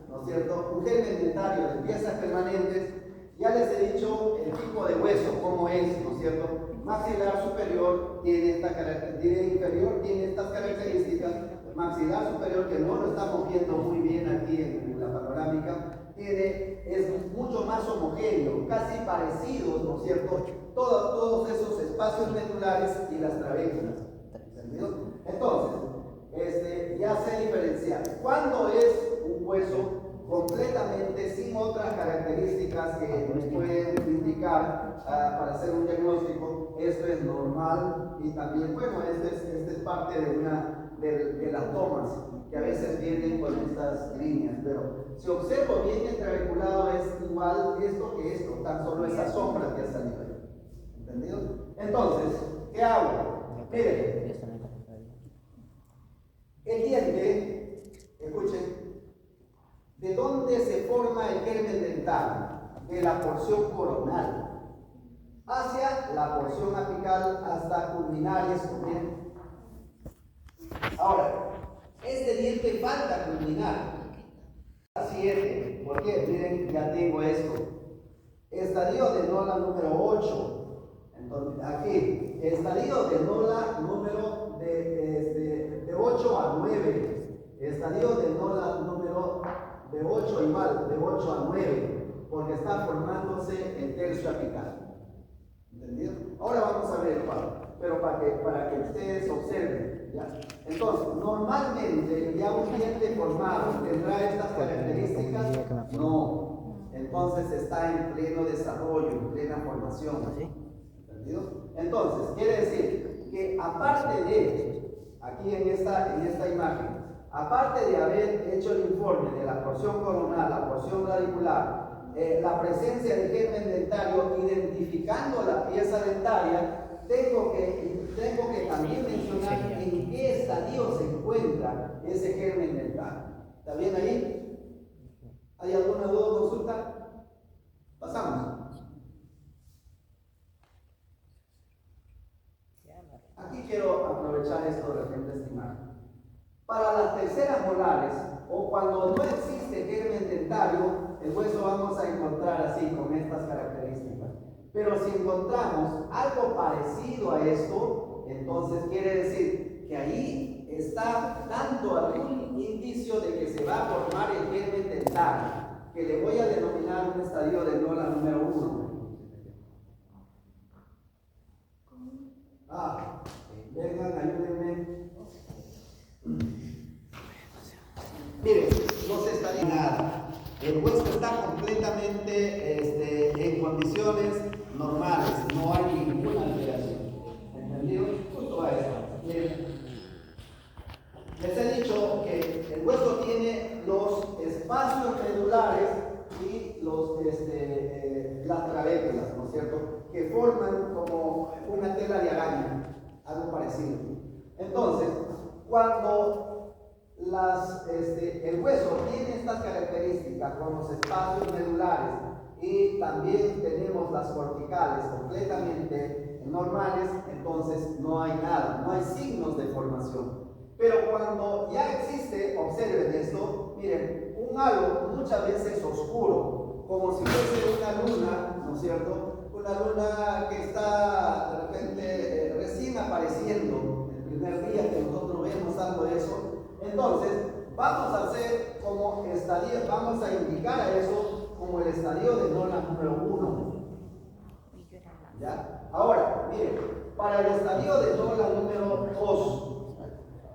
A: ¿no es cierto?, un germen dentario de piezas permanentes, ya les he dicho el tipo de hueso, cómo es, ¿no es cierto? Maxilar superior tiene esta característica, inferior tiene estas características, maxilar superior, que no lo estamos viendo muy bien aquí en la panorámica, es mucho más homogéneo, casi parecidos, ¿no es cierto?, todos esos espacios medulares y las trabéculas. ¿Entendido? Entonces, ya sé diferenciar cuándo es un hueso completamente sin otras características que nos pueden indicar para hacer un diagnóstico. Esto es normal y también, bueno, este es parte de las tomas que a veces vienen con estas líneas, pero si observo bien el trabeculado es igual esto que esto, tan solo esa sombra que ha salido ahí. ¿Entendido? Entonces, ¿qué hago? Miren, el diente, escuchen, ¿de dónde se forma el germen dental? De la porción coronal hacia la porción apical hasta culminares. Ahora, este diente falta culminar. 7, ¿por qué? Miren, ya tengo esto. Estadio de Nola número 8. Entonces, aquí, estadio de Nola número de 8 a 9. Estadio de Nola número de 8 igual, de 8 a 9, porque está formándose el tercio apical. ¿Entendido? Ahora vamos a ver, pero para que ustedes observen, ¿ya? Entonces, normalmente ya un diente formado tendrá estas características. No. Entonces está en pleno desarrollo, en plena formación. ¿Entendido? Entonces, quiere decir que aparte de, aquí en esta imagen, aparte de haber hecho el informe de la porción coronal, la porción radicular, la presencia de germen dentario, identificando la pieza dentaria, tengo que también mencionar en qué estadio se encuentra ese germen dentario. ¿Está bien ahí? ¿Hay alguna duda o consulta? Pasamos. Aquí quiero aprovechar esto de repente, estimar. Para las terceras molares, o cuando no existe germen dentario, el hueso vamos a encontrar así, con estas características. Pero si encontramos algo parecido a esto, entonces quiere decir que ahí está dando algún indicio de que se va a formar el germen dentario, que le voy a denominar un estadio de Nola número 1. Vengan, ayúdenme. Miren, no se está nada. El hueso está completamente en condiciones normales, no hay ninguna alteración. ¿Entendido? Justo a eso. Miren, les he dicho que el hueso tiene los espacios medulares y las trabéculas, ¿no es cierto?, que forman como una tela de araña, algo parecido. Entonces, cuando el hueso tiene estas características con los espacios medulares y también tenemos las corticales completamente normales, entonces no hay nada, no hay signos de formación. Pero cuando ya existe, observen esto, miren, un halo muchas veces oscuro, como si fuese una luna, ¿no es cierto? Una luna que está de repente recién apareciendo, el primer día que nosotros vemos algo de eso. Entonces, vamos a hacer como estadio, vamos a indicar a eso como el estadio de Nola número 1. ¿Ya? Ahora, miren, para el estadio de Nola número 2,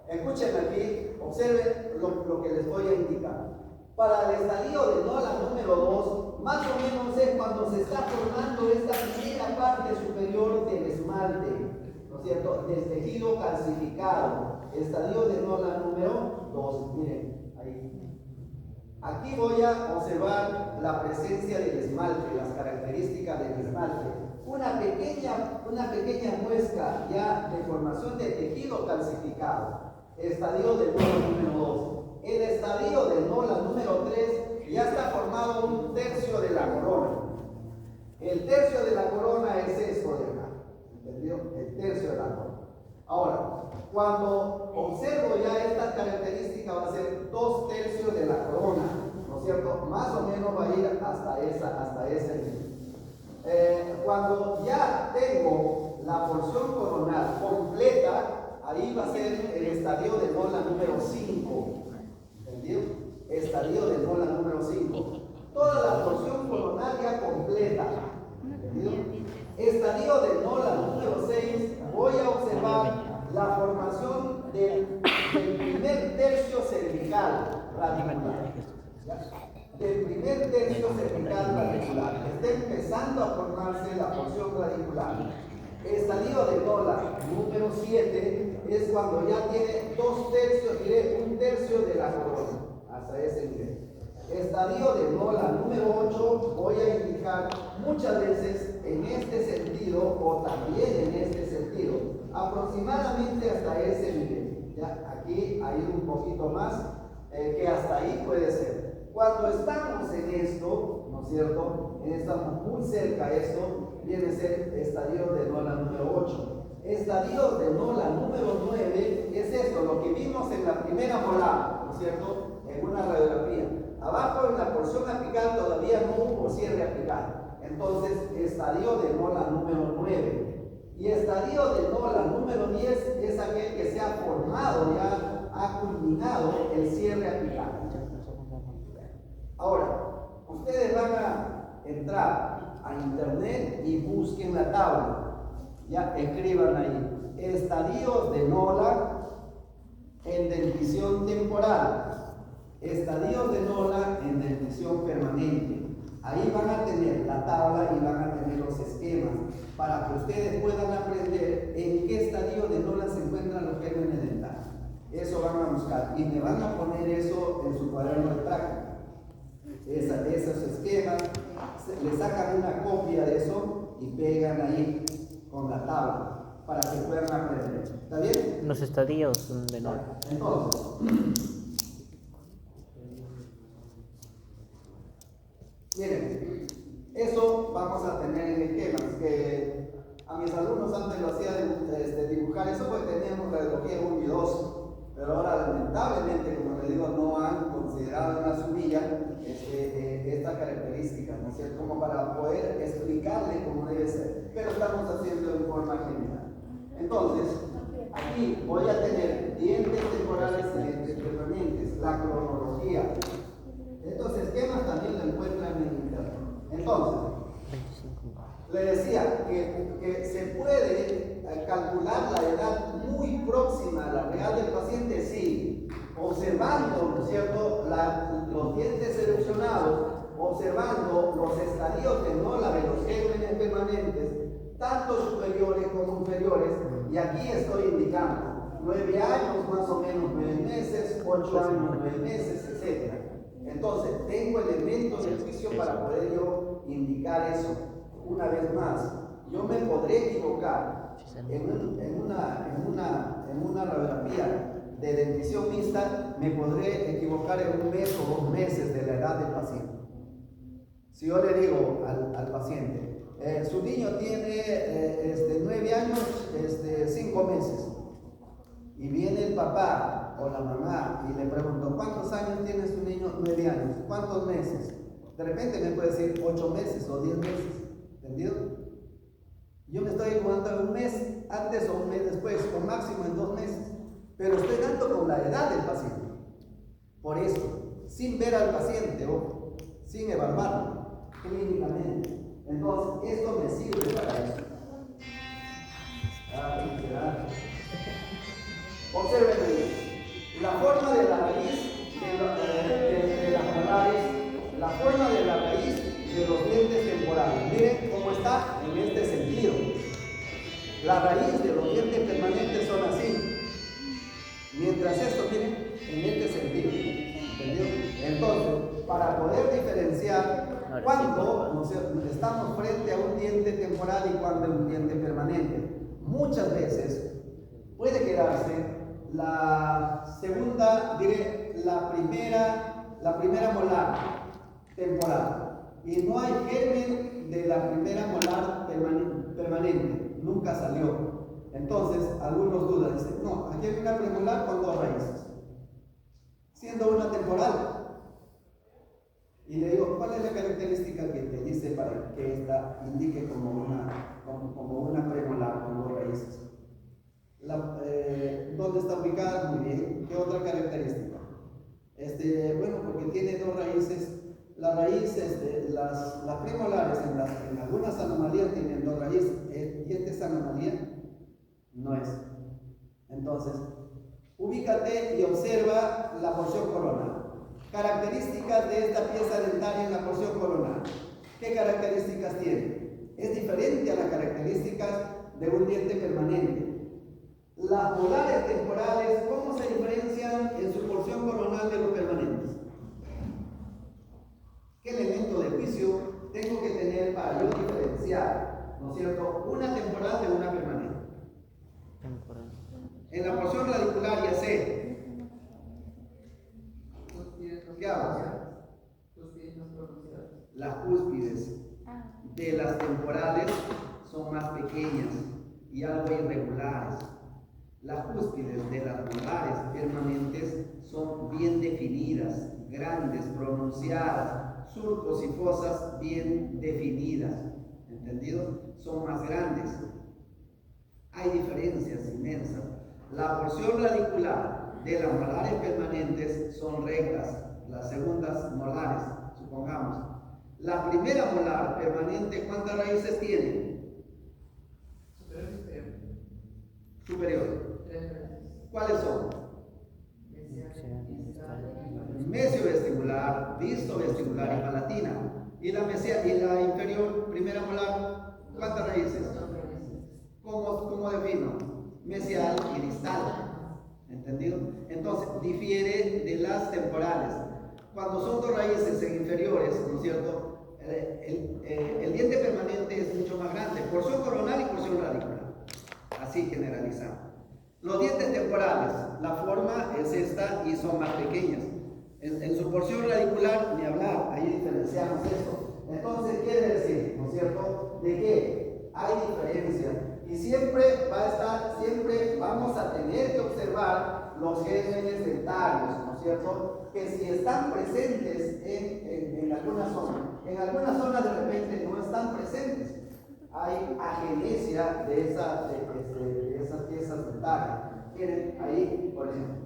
A: escuchen aquí, observen lo que les voy a indicar. Para el estadio de Nola número 2, más o menos es cuando se está formando esta primera parte superior del esmalte, ¿no es cierto?, del tejido calcificado. Estadio de Nola número 2, miren, ahí. Aquí voy a observar la presencia del esmalte, las características del esmalte. Una pequeña muesca ya de formación de tejido calcificado. Estadio de Nola número 2. El estadio de Nola número 3 ya está formado un tercio de la corona. El tercio de la corona es esto de acá. ¿Entendió? El tercio de la corona. Ahora, cuando observo ya estas características, va a ser 2/3 de la corona, ¿no es cierto? Más o menos va a ir hasta ese nivel. Cuando ya tengo la porción coronal completa, ahí va a ser el estadio de Nola número 5. ¿Entendido? Estadio de Nola número 5. Toda la porción coronal ya completa. ¿Entendido? Estadio de Nola número 6, voy a observar la formación del primer tercio cervical radicular. Del primer tercio cervical radicular. Está empezando a formarse la porción radicular. Estadio de Nola número 7 es cuando ya tiene 2/3, diré 1/3 de la corona, hasta ese nivel. Estadio de Nola número 8 voy a indicar muchas veces en este sentido o también en este sentido, aproximadamente hasta ese nivel. ¿Ya? Aquí hay un poquito más que hasta ahí puede ser. Cuando estamos en esto, ¿no es cierto? Estamos muy cerca a esto, viene a ser estadio de Nola número 8. Estadio de Nola número 9 es esto, lo que vimos en la primera molar, ¿no es cierto? En una radiografía. Abajo en la porción apical todavía no hubo cierre apical. Entonces, estadio de Nola número 9. Y estadio de Nola número 10 es aquel que se ha formado, ya ha culminado el cierre apical. Ahora, ustedes van a entrar a internet y busquen la tabla. Ya escriban ahí, estadios de Nola en dentición temporal. Estadios de Nola en dentición permanente. Ahí van a tener la tabla y van a tener los esquemas para que ustedes puedan aprender en qué estadio de Nola se encuentran los gérmenes dentales. Eso van a buscar y me van a poner eso en su cuaderno de práctica. Esos esquemas, le sacan una copia de eso y pegan ahí con la tabla para que puedan aprender. ¿Está bien?
B: Los estadios de Nola.
A: Entonces, miren, eso vamos a tener en esquemas que a mis alumnos antes lo hacía dibujando invocar eso porque teníamos radiología 1 y 2. Pero ahora, lamentablemente, como le digo, no han considerado en la subilla esta característica, ¿no es cierto? Como para poder explicarle cómo debe ser. Pero estamos haciendo en forma general. Entonces, aquí voy a tener dientes temporales y dientes permanentes, la cronología. Entonces, ¿qué más también lo encuentran en internet? Entonces, le decía que se puede calcular la edad muy próxima a la real del paciente, sí, observando, ¿no es cierto?, los dientes erupcionados, observando los estadios de Nola de los gérmenes permanentes, tanto superiores como inferiores, y aquí estoy indicando 9 años, más o menos 9 meses, 8 años, 9 meses, etc. Entonces, tengo elementos de juicio para poder yo indicar eso. Una vez más, yo me podré equivocar en una radiografía de dentición mixta, me podré equivocar en 1 mes o 2 meses de la edad del paciente. Si yo le digo al paciente, su niño tiene 9 años, 5 meses, y viene el papá o la mamá y le pregunto, ¿cuántos años tiene su niño? 9 años. ¿Cuántos meses? De repente me puede decir 8 meses o 10 meses. ¿Entendido? Yo me estoy equivocando 1 mes antes o 1 mes después, o máximo en 2 meses. Pero estoy dando con la edad del paciente. Por eso, sin ver al paciente, ojo, sin evaluarlo clínicamente. Entonces, esto me sirve para eso. Observen bien. La forma de la raíz de las molares, la forma de la raíz de los dientes temporales. Miren cómo está en este sentido. La raíz de los dientes permanentes son así. Mientras esto, miren, en este sentido. ¿Entendido? Entonces, para poder diferenciar cuándo estamos frente a un diente temporal y cuándo es un diente permanente, muchas veces puede quedarse la segunda, diré, la primera molar temporal, y no hay germen de la primera molar permanente, nunca salió. Entonces, algunos dudan, dicen, no, aquí hay una premolar con 2 raíces, siendo una temporal. Y le digo, ¿cuál es la característica que te dice para que esta indique como una premolar con 2 raíces? ¿Dónde está ubicada? Muy bien. ¿Qué otra característica? Bueno, porque tiene 2 raíces. La raíz, las premolares en algunas anomalías tienen 2 raíces. ¿Y esta es anomalía? No es. Entonces, ubícate y observa la porción coronal. Características de esta pieza dentaria en la porción coronal. ¿Qué características tiene? Es diferente a las características de un diente permanente. Las molares temporales, ¿cómo se diferencian en su porción coronal de los permanentes? ¿Qué elemento de juicio tengo que tener para yo diferenciar, ¿no es cierto?, una temporal de una permanente? En la porción radicular ya sé. ¿Qué hago? Las cúspides de las temporales son más pequeñas y algo irregulares. Las cúspides de las molares permanentes son bien definidas, grandes, pronunciadas, surcos y fosas bien definidas. ¿Entendido? Son más grandes. Hay diferencias inmensas. La porción radicular de las molares permanentes son rectas, las segundas molares, supongamos. La primera molar permanente, ¿cuántas raíces tiene? Superior. ¿Cuáles son? Mesiovestibular, distovestibular y palatina. Y la inferior, primera molar, ¿cuántas raíces? ¿Cómo defino? Mesial y distal. ¿Entendido? Entonces, difiere de las temporales. Cuando son 2 raíces en inferiores, ¿no es cierto? El diente permanente es mucho más grande, porción coronal y porción radicular. Así generalizado. Los dientes temporales, la forma es esta y son más pequeñas. En su porción radicular, ni hablar, ahí diferenciamos esto. Entonces, quiere decir, ¿no es cierto?, de que hay diferencia y siempre va a estar, siempre los gérmenes dentarios, ¿no es cierto? Que si están presentes en alguna zona de repente no están presentes. Hay agenesia de esas piezas dentarias. Miren, ahí, por ejemplo.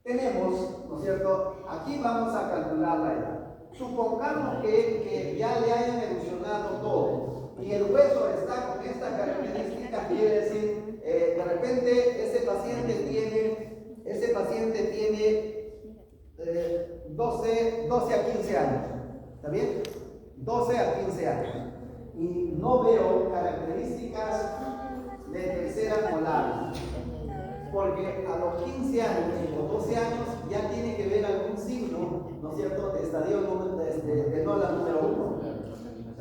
A: Tenemos, ¿no es cierto? Aquí vamos a calcular la edad. Supongamos que ya le hayan erosionado todo y el hueso está con esta característica, quiere decir, de repente ese paciente tiene 12 a 15 años, ¿está bien? 12 a 15 años. Y no veo características de tercera molar, porque a los 15 años o 12 años ya tiene que ver algún signo, ¿no es cierto?, de estadio de Nola número 1.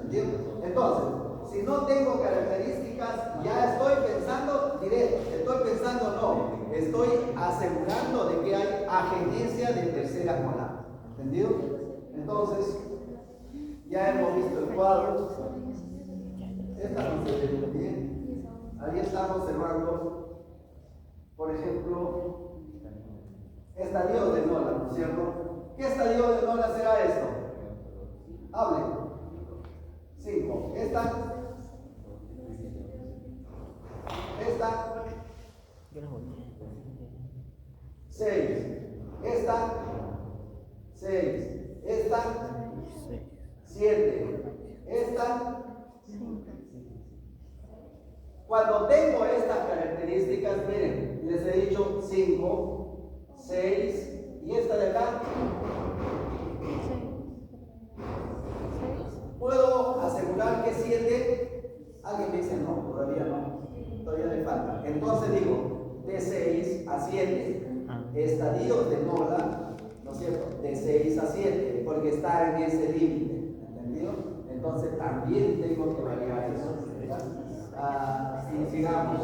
A: ¿Entiendes? Entonces, si no tengo características, ya estoy pensando estoy asegurando de que hay agenesia de tercera molar. ¿Entendido? Entonces, ya hemos visto el cuadro. Esta no se ve bien. Ahí estamos observando, por ejemplo, estadio de Nola, ¿no es cierto? ¿Qué estadio de Nola será esto? Hablen. 5. Esta. 6. Esta. 6. Esta. 7. Esta. Cuando tengo estas características, miren, les he dicho 5, 6 y esta de acá. ¿Puedo asegurar que 7? Alguien me dice no, todavía no, todavía le falta. Entonces digo, de 6 a 7, estadios de Nola, ¿no es cierto? De 6 a 7, porque está en ese límite, ¿entendido? Entonces también tengo que variar eso, sigamos.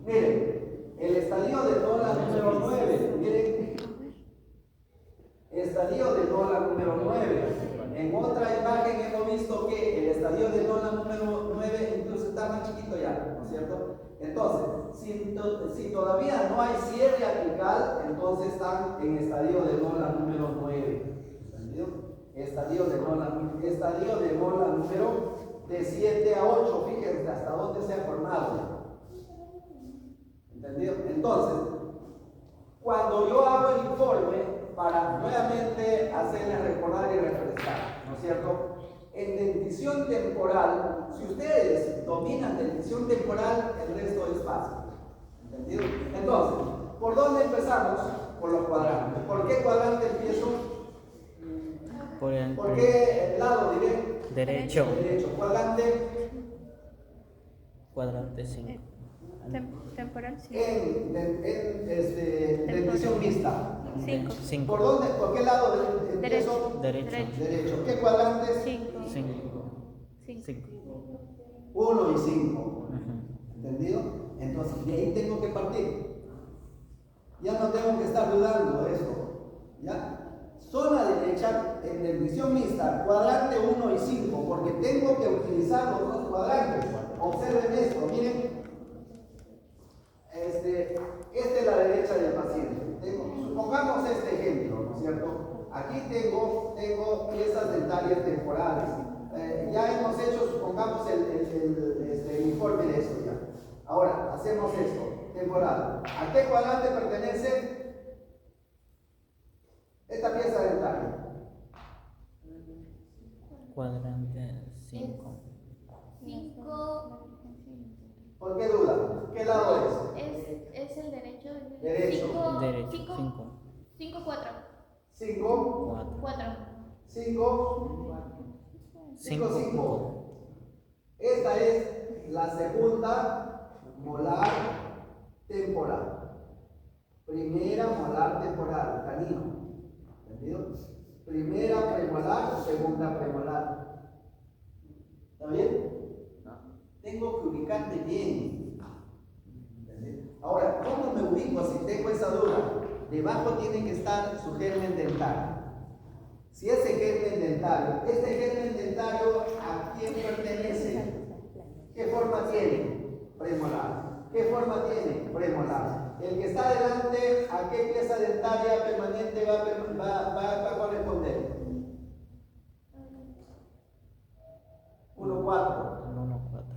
A: Miren, el estadio de Nola número 9, miren, estadio de Nola número 9. En otra imagen hemos visto que el estadio de Nola número 9 incluso está más chiquito ya, ¿no es cierto? Entonces, si todavía no hay cierre apical, entonces están en estadio de Nola número 9. ¿Entendido? Estadio de Nola número de 7 a 8, fíjense hasta dónde se ha formado. ¿Entendido? Entonces, cuando yo hago el informe, para nuevamente hacerles recordar y refrescar, ¿no es cierto? En dentición temporal, si ustedes dominan dentición temporal, el resto es fácil. ¿Entendido? Entonces, ¿por dónde empezamos? Por los cuadrantes. ¿Por qué cuadrante empiezo? ¿Por qué el lado diré?
B: Derecho.
A: Cuadrante.
B: Cuadrante 5.
D: Temporal, sí.
A: En dentición mixta.
D: 5.
A: ¿Por dónde? ¿Por qué lado empiezo?
B: Derecho.
A: ¿Qué cuadrantes?
B: 5.
A: 1 y 5. ¿Entendido? Entonces, de ahí tengo que partir. Ya no tengo que estar dudando de eso. ¿Ya? Zona derecha en dentición mixta, cuadrante 1 y 5, porque tengo que utilizar los dos cuadrantes. Observen esto, miren. Esta es la derecha del paciente. Supongamos este ejemplo, ¿no es cierto? Aquí tengo piezas dentarias temporales. Ya hemos hecho, supongamos, el informe de esto ya. Ahora, hacemos esto, temporal. ¿A qué cuadrante pertenece esta pieza dentaria?
B: Cuadrante 5.
D: 5.
A: ¿Por qué duda? ¿Qué lado es?
D: Es el derecho.
A: Derecho.
D: 5, 4.
A: 5,
D: 4.
A: 5, 5. Esta es la segunda molar temporal. Primera molar temporal, canino. ¿Entendido? Primera premolar, segunda premolar. ¿Está bien? Tengo que ubicarme bien. Ahora, ¿cómo me ubico si tengo esa duda? Debajo tiene que estar su germen dentario. Si ese germen dentario, este germen dentario, ¿a quién pertenece? ¿Qué forma tiene? Premolar. ¿Qué forma tiene? Premolar. El que está delante, ¿a qué pieza dentaria permanente va a corresponder? 1,4.
B: El 1, 4.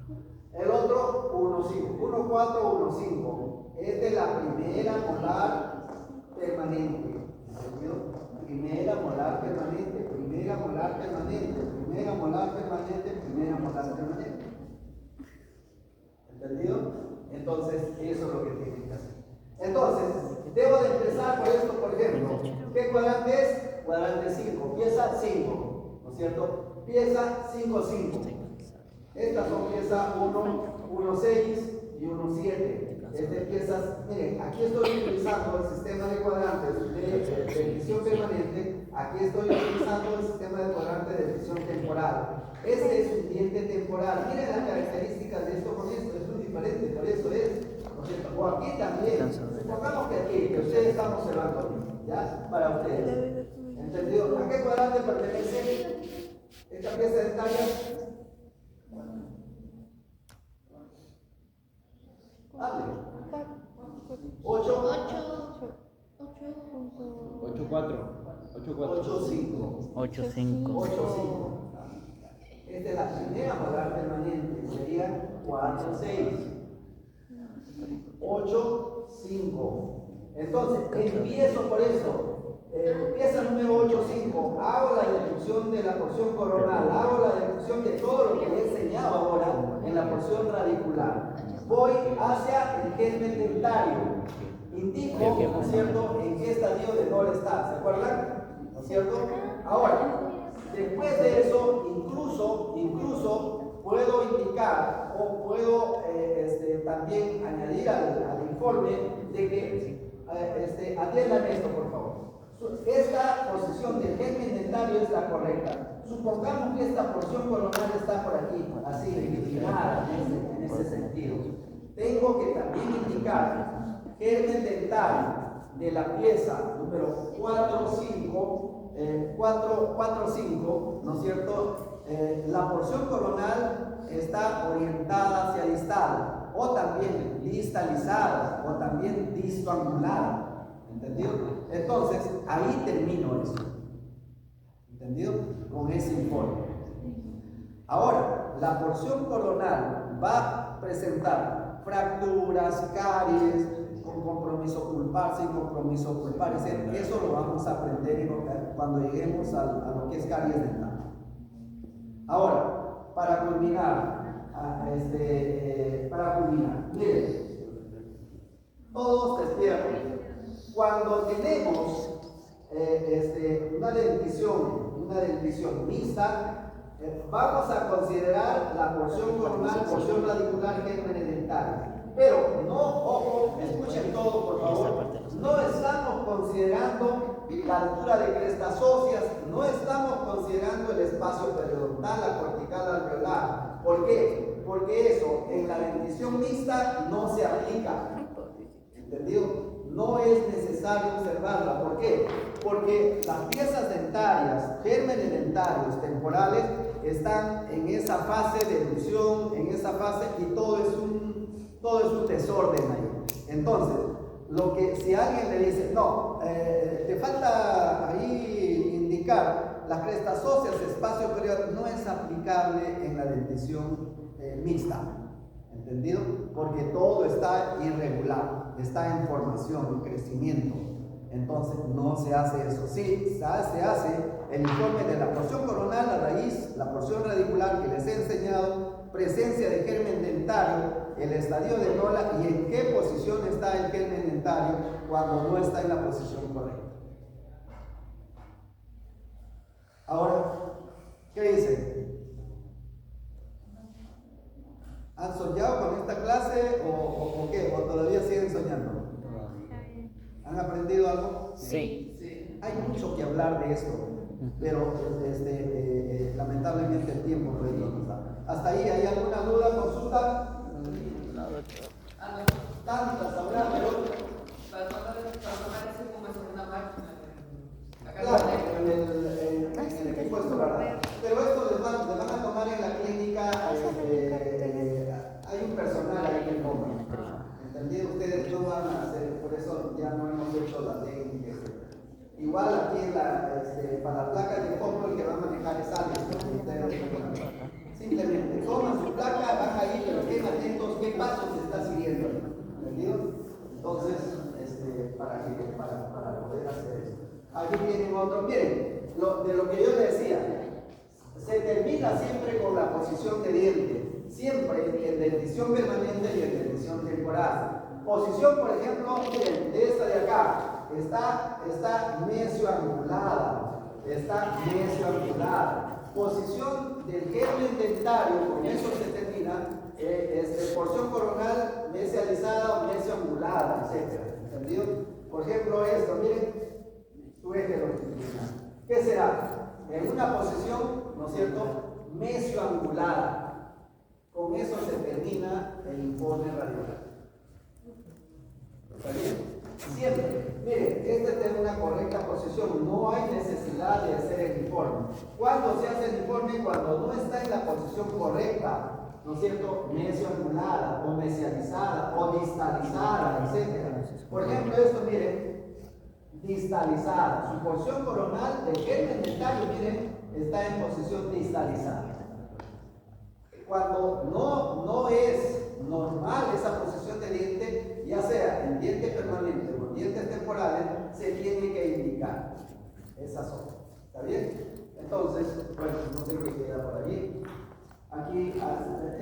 A: El otro, 1,5. 1,4, 1,5. Esta es la primera molar permanente. ¿Entendido? Primera molar permanente, primera molar permanente, primera molar permanente, primera molar permanente. ¿Entendido? Entonces, eso es lo que tienen que hacer. Entonces, debo de empezar por esto, por ejemplo. ¿Qué cuadrante es? Cuadrante 5. Pieza 5. ¿No es cierto? Pieza 5, 5. Estas son pieza 1, 1, 6 y 1, 7. Piezas, miren, aquí estoy utilizando el sistema de cuadrantes de visión permanente. Aquí estoy utilizando el sistema de cuadrantes de visión temporal. Este es un diente temporal. Miren las características de esto con esto. Es muy diferente, por eso es. ¿No es cierto? O aquí también. Supongamos que aquí, que ustedes están observando, ¿ya? Para ustedes. ¿Entendido? ¿A qué cuadrante pertenece esta pieza dentaria? Hable. 8,
C: 8, 4. 8, 4.
A: 8, 5.
B: 8, 5.
A: 8, 5. Esta es la primera molar permanente, sería 4, 6. 8, 5. Entonces, empiezo por eso. Pieza número 8, 5. Hago la deducción de la porción coronal, hago la deducción de todo lo que he enseñado ahora en la porción radicular. Voy hacia el germen dentario. Indico, ¿no es cierto?, en qué estadio de dolor está. ¿Se acuerdan? ¿No es cierto? Ahora, después de eso, incluso puedo indicar o puedo también añadir al informe de que atiendan esto, por favor. Esta posición del germen dentario es la correcta. Supongamos que esta porción coronal está por aquí, así, inclinada en ese sentido. Tengo que también indicar germen dentario de la pieza número 4, 5, 4, 5, ¿no es cierto? La porción coronal está orientada hacia distal, o también distalizada, o también distoangulada. ¿Entendido? Entonces, ahí termino eso. ¿Entendido? Con ese informe. Ahora, la porción coronal va a presentar fracturas, caries, con compromiso pulpar, sin compromiso pulpar. Eso lo vamos a aprender cuando lleguemos a lo que es caries dental. Ahora, para culminar, miren, todos despierten. Cuando tenemos una dentición mixta, vamos a considerar la porción coronal, porción radicular, gérmenes dentales. Pero no, ojo, escuchen todo por favor, no estamos considerando la altura de crestas óseas, no estamos considerando el espacio periodontal, la cortical alveolar. ¿Por qué? Porque eso en la dentición mixta no se aplica. ¿Entendido? No es necesario observarla. ¿Por qué? Porque las piezas dentarias, gérmenes dentarios temporales, están en esa fase de elusión, en esa fase, y todo es un desorden ahí. Entonces, si alguien le dice, no, te falta ahí indicar las crestas óseas, espacio periodontal, no es aplicable en la dentición mixta. ¿Entendido? Porque todo está irregular, está en formación, en crecimiento. Entonces no se hace eso. Sí, se hace el informe de la porción coronal, la raíz, la porción radicular que les he enseñado, presencia de germen dentario, el estadio de Nola y en qué posición está el germen dentario cuando no está en la posición correcta. Ahora, ¿qué dicen? ¿Han soñado con esta clase o qué? ¿O todavía siguen soñando? ¿Han aprendido algo?
B: Sí.
E: Sí.
A: Hay mucho que hablar de esto, pero lamentablemente el tiempo no nos da. ¿Hasta ahí hay alguna duda, consulta? Tantas habrá, pero
E: Para tomar ese como es una máquina.
A: claro, en el equipo escolar. Pero esto les van a tomar en la clínica. Hay un personal ahí que toma. igual aquí para la placa de fondo el que va a manejar es alguien, ¿no? Ustedes, simplemente toman su placa, van ahí, pero estén atentos qué pasos se está siguiendo, ¿entendido? Entonces, para poder hacer eso. Aquí tienen otro, miren, de lo que yo decía, se termina siempre con la posición de diente, siempre en dentición permanente y en dentición temporal. Posición, por ejemplo, miren, de esta de acá, está mesioangulada, Posición del germen dentario, con eso se termina, porción coronal mesializada o mesioangulada, etc. ¿Entendido? Por ejemplo, esto, miren, tu eje longitudinal. ¿Qué será? En una posición, ¿no es cierto?, mesioangulada. Con eso se termina el informe radiográfico. ¿Está bien? Siempre. Miren, tiene una correcta posición. No hay necesidad de hacer el informe. ¿Cuándo se hace el informe? Cuando no está en la posición correcta, ¿no es cierto?, mesioangulada o mesializada o distalizada, etc. Por ejemplo, esto, miren, distalizada. Su porción coronal del germen dentario, miren, está en posición distalizada. Cuando no es normal esa posición de diente, ya sea en diente permanente o en dientes temporales, se tiene que indicar esa zona. ¿Está bien? Entonces, bueno, no sé qué queda por allí. Aquí,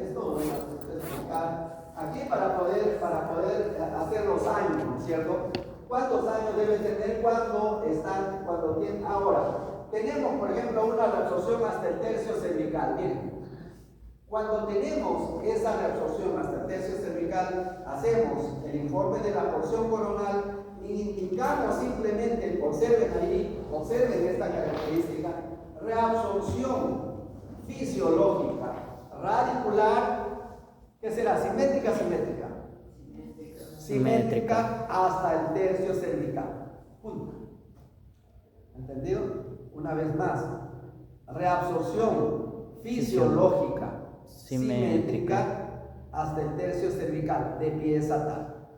A: esto voy a explicar. Aquí para poder hacer los años, ¿no es cierto? ¿Cuántos años deben tener cuando tienen? Ahora, tenemos, por ejemplo, una reabsorción hasta el tercio cervical. Miren. Cuando tenemos esa reabsorción hasta el tercio cervical, hacemos el informe de la porción coronal y indicamos simplemente, observen esta característica, reabsorción fisiológica, radicular, ¿qué será? ¿Simétrica? Simétrica hasta el tercio cervical. Punto. ¿Entendido? Una vez más, reabsorción fisiológica simétrica hasta el tercio cervical, de pies a tal.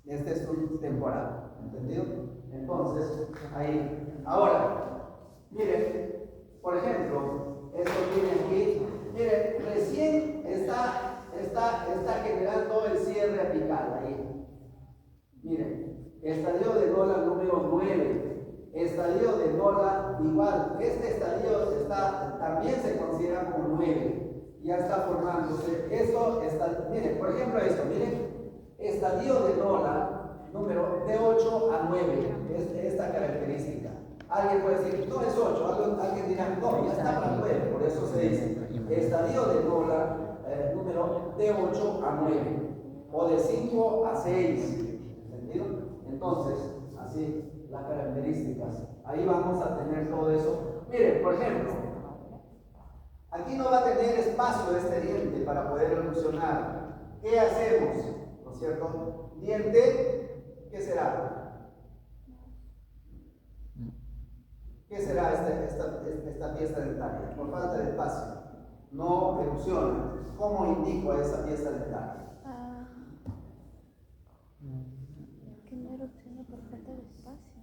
A: Este es un temporal, ¿entendido? Entonces, ahí. Ahora, miren, por ejemplo, esto viene aquí. Miren, recién está generando el cierre apical ahí. Miren, estadio de Nola número 9. Estadio de Nola igual. Este estadio también se considera como 9. Ya está formándose. Esto está, miren, por ejemplo esto, miren, estadio de Nola, número de 8 a 9, es esta característica. Alguien puede decir, no es 8, alguien dirá, no, ya está para 9, por eso se dice, estadio de Nola, número de 8 a 9, o de 5 a 6, ¿entendido? Entonces, así, las características, ahí vamos a tener todo eso. Miren, por ejemplo, aquí no va a tener espacio este diente para poder evolucionar. ¿Qué hacemos? ¿No es cierto? Diente, ¿qué será? ¿Qué será esta pieza dentaria? Por falta de espacio. No erupciona. ¿Cómo indico a esa pieza dentaria?
D: Que no erupciona por falta de espacio.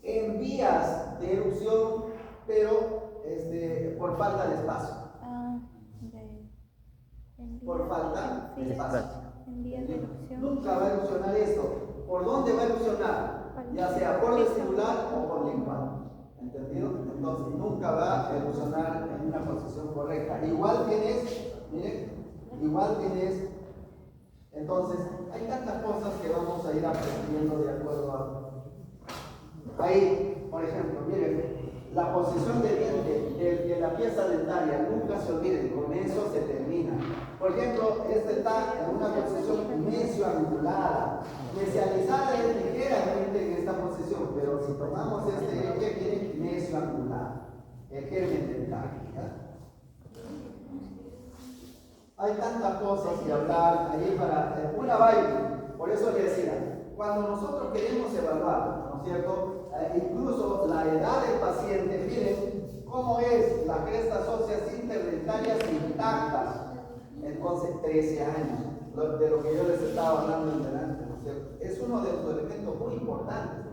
A: En vías de erupción, pero por falta de espacio. Por falta de espacio.
D: En vías de erupción.
A: Nunca va a erupcionar esto. ¿Por dónde va a erupcionar? Ya sea por vestibular o por lingual. ¿Entendido? Entonces nunca va a erupcionar en una posición correcta. Igual tienes. Entonces, hay tantas cosas que vamos a ir aprendiendo de acuerdo a. Ahí, por ejemplo, miren. La posición de diente de la pieza dentaria, nunca se olviden, con eso se termina. Por ejemplo, está en una posición mesioangulada. Mesializada es ligeramente en esta posición, pero si tomamos este eje, viene mesioangulada, el germen dentario. Hay tantas cosas que hablar ahí para una vaina. Por eso le decía, cuando nosotros queremos evaluar, ¿no es cierto? Incluso la edad del paciente, miren cómo es las crestas óseas interdentarias intactas. Entonces, 13 años, de lo que yo les estaba hablando en delante, ¿no es cierto? Es uno de los elementos muy importantes.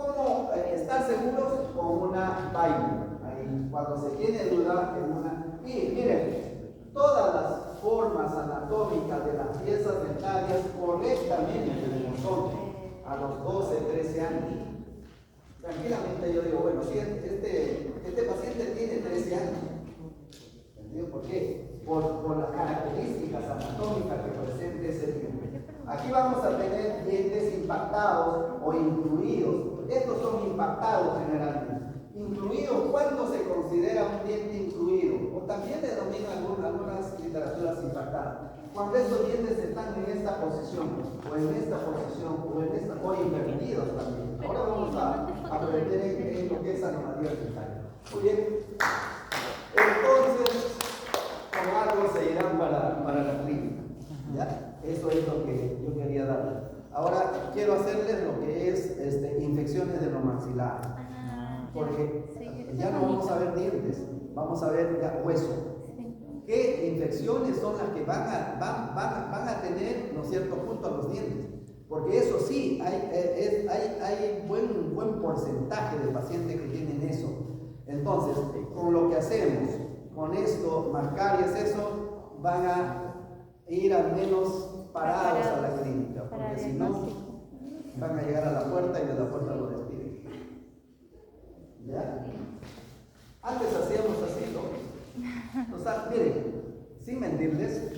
A: ¿Cómo estar seguros? Con una vaina. Ahí, cuando se tiene duda, en una. Y miren, todas las formas anatómicas de las piezas dentarias correctamente como son a los 12, 13 años. Tranquilamente yo digo, bueno, si este paciente tiene 13 años. ¿Entendido por qué? Por las características anatómicas que presenta ese diente. Aquí vamos a tener dientes impactados o incluidos. Estos son impactados generalmente. Incluidos, ¿cuándo se considera un diente incluido? O también denominan algunas literaturas impactadas. Cuando estos dientes están en esta posición, o en esta posición, o invertidos también. Ahora vamos a aprender en lo que es anomalía dentaria. Muy bien. Entonces, con algo se irán para la clínica. ¿Ya? Eso es lo que yo quería dar. Ahora quiero hacerles lo que es infecciones de lo maxilar. Porque ya no vamos a ver dientes, vamos a ver ya hueso. ¿Qué infecciones son las que van a tener, ¿no es cierto?, junto a los dientes? Porque eso sí, hay buen porcentaje de pacientes que tienen eso. Entonces, con lo que hacemos, con esto, marcar y es eso, van a ir al menos parados a la clínica, porque si no, van a llegar a la puerta y de la puerta lo despiden. ¿Ya? Antes hacíamos así, ¿no? O sea, miren, sin mentirles,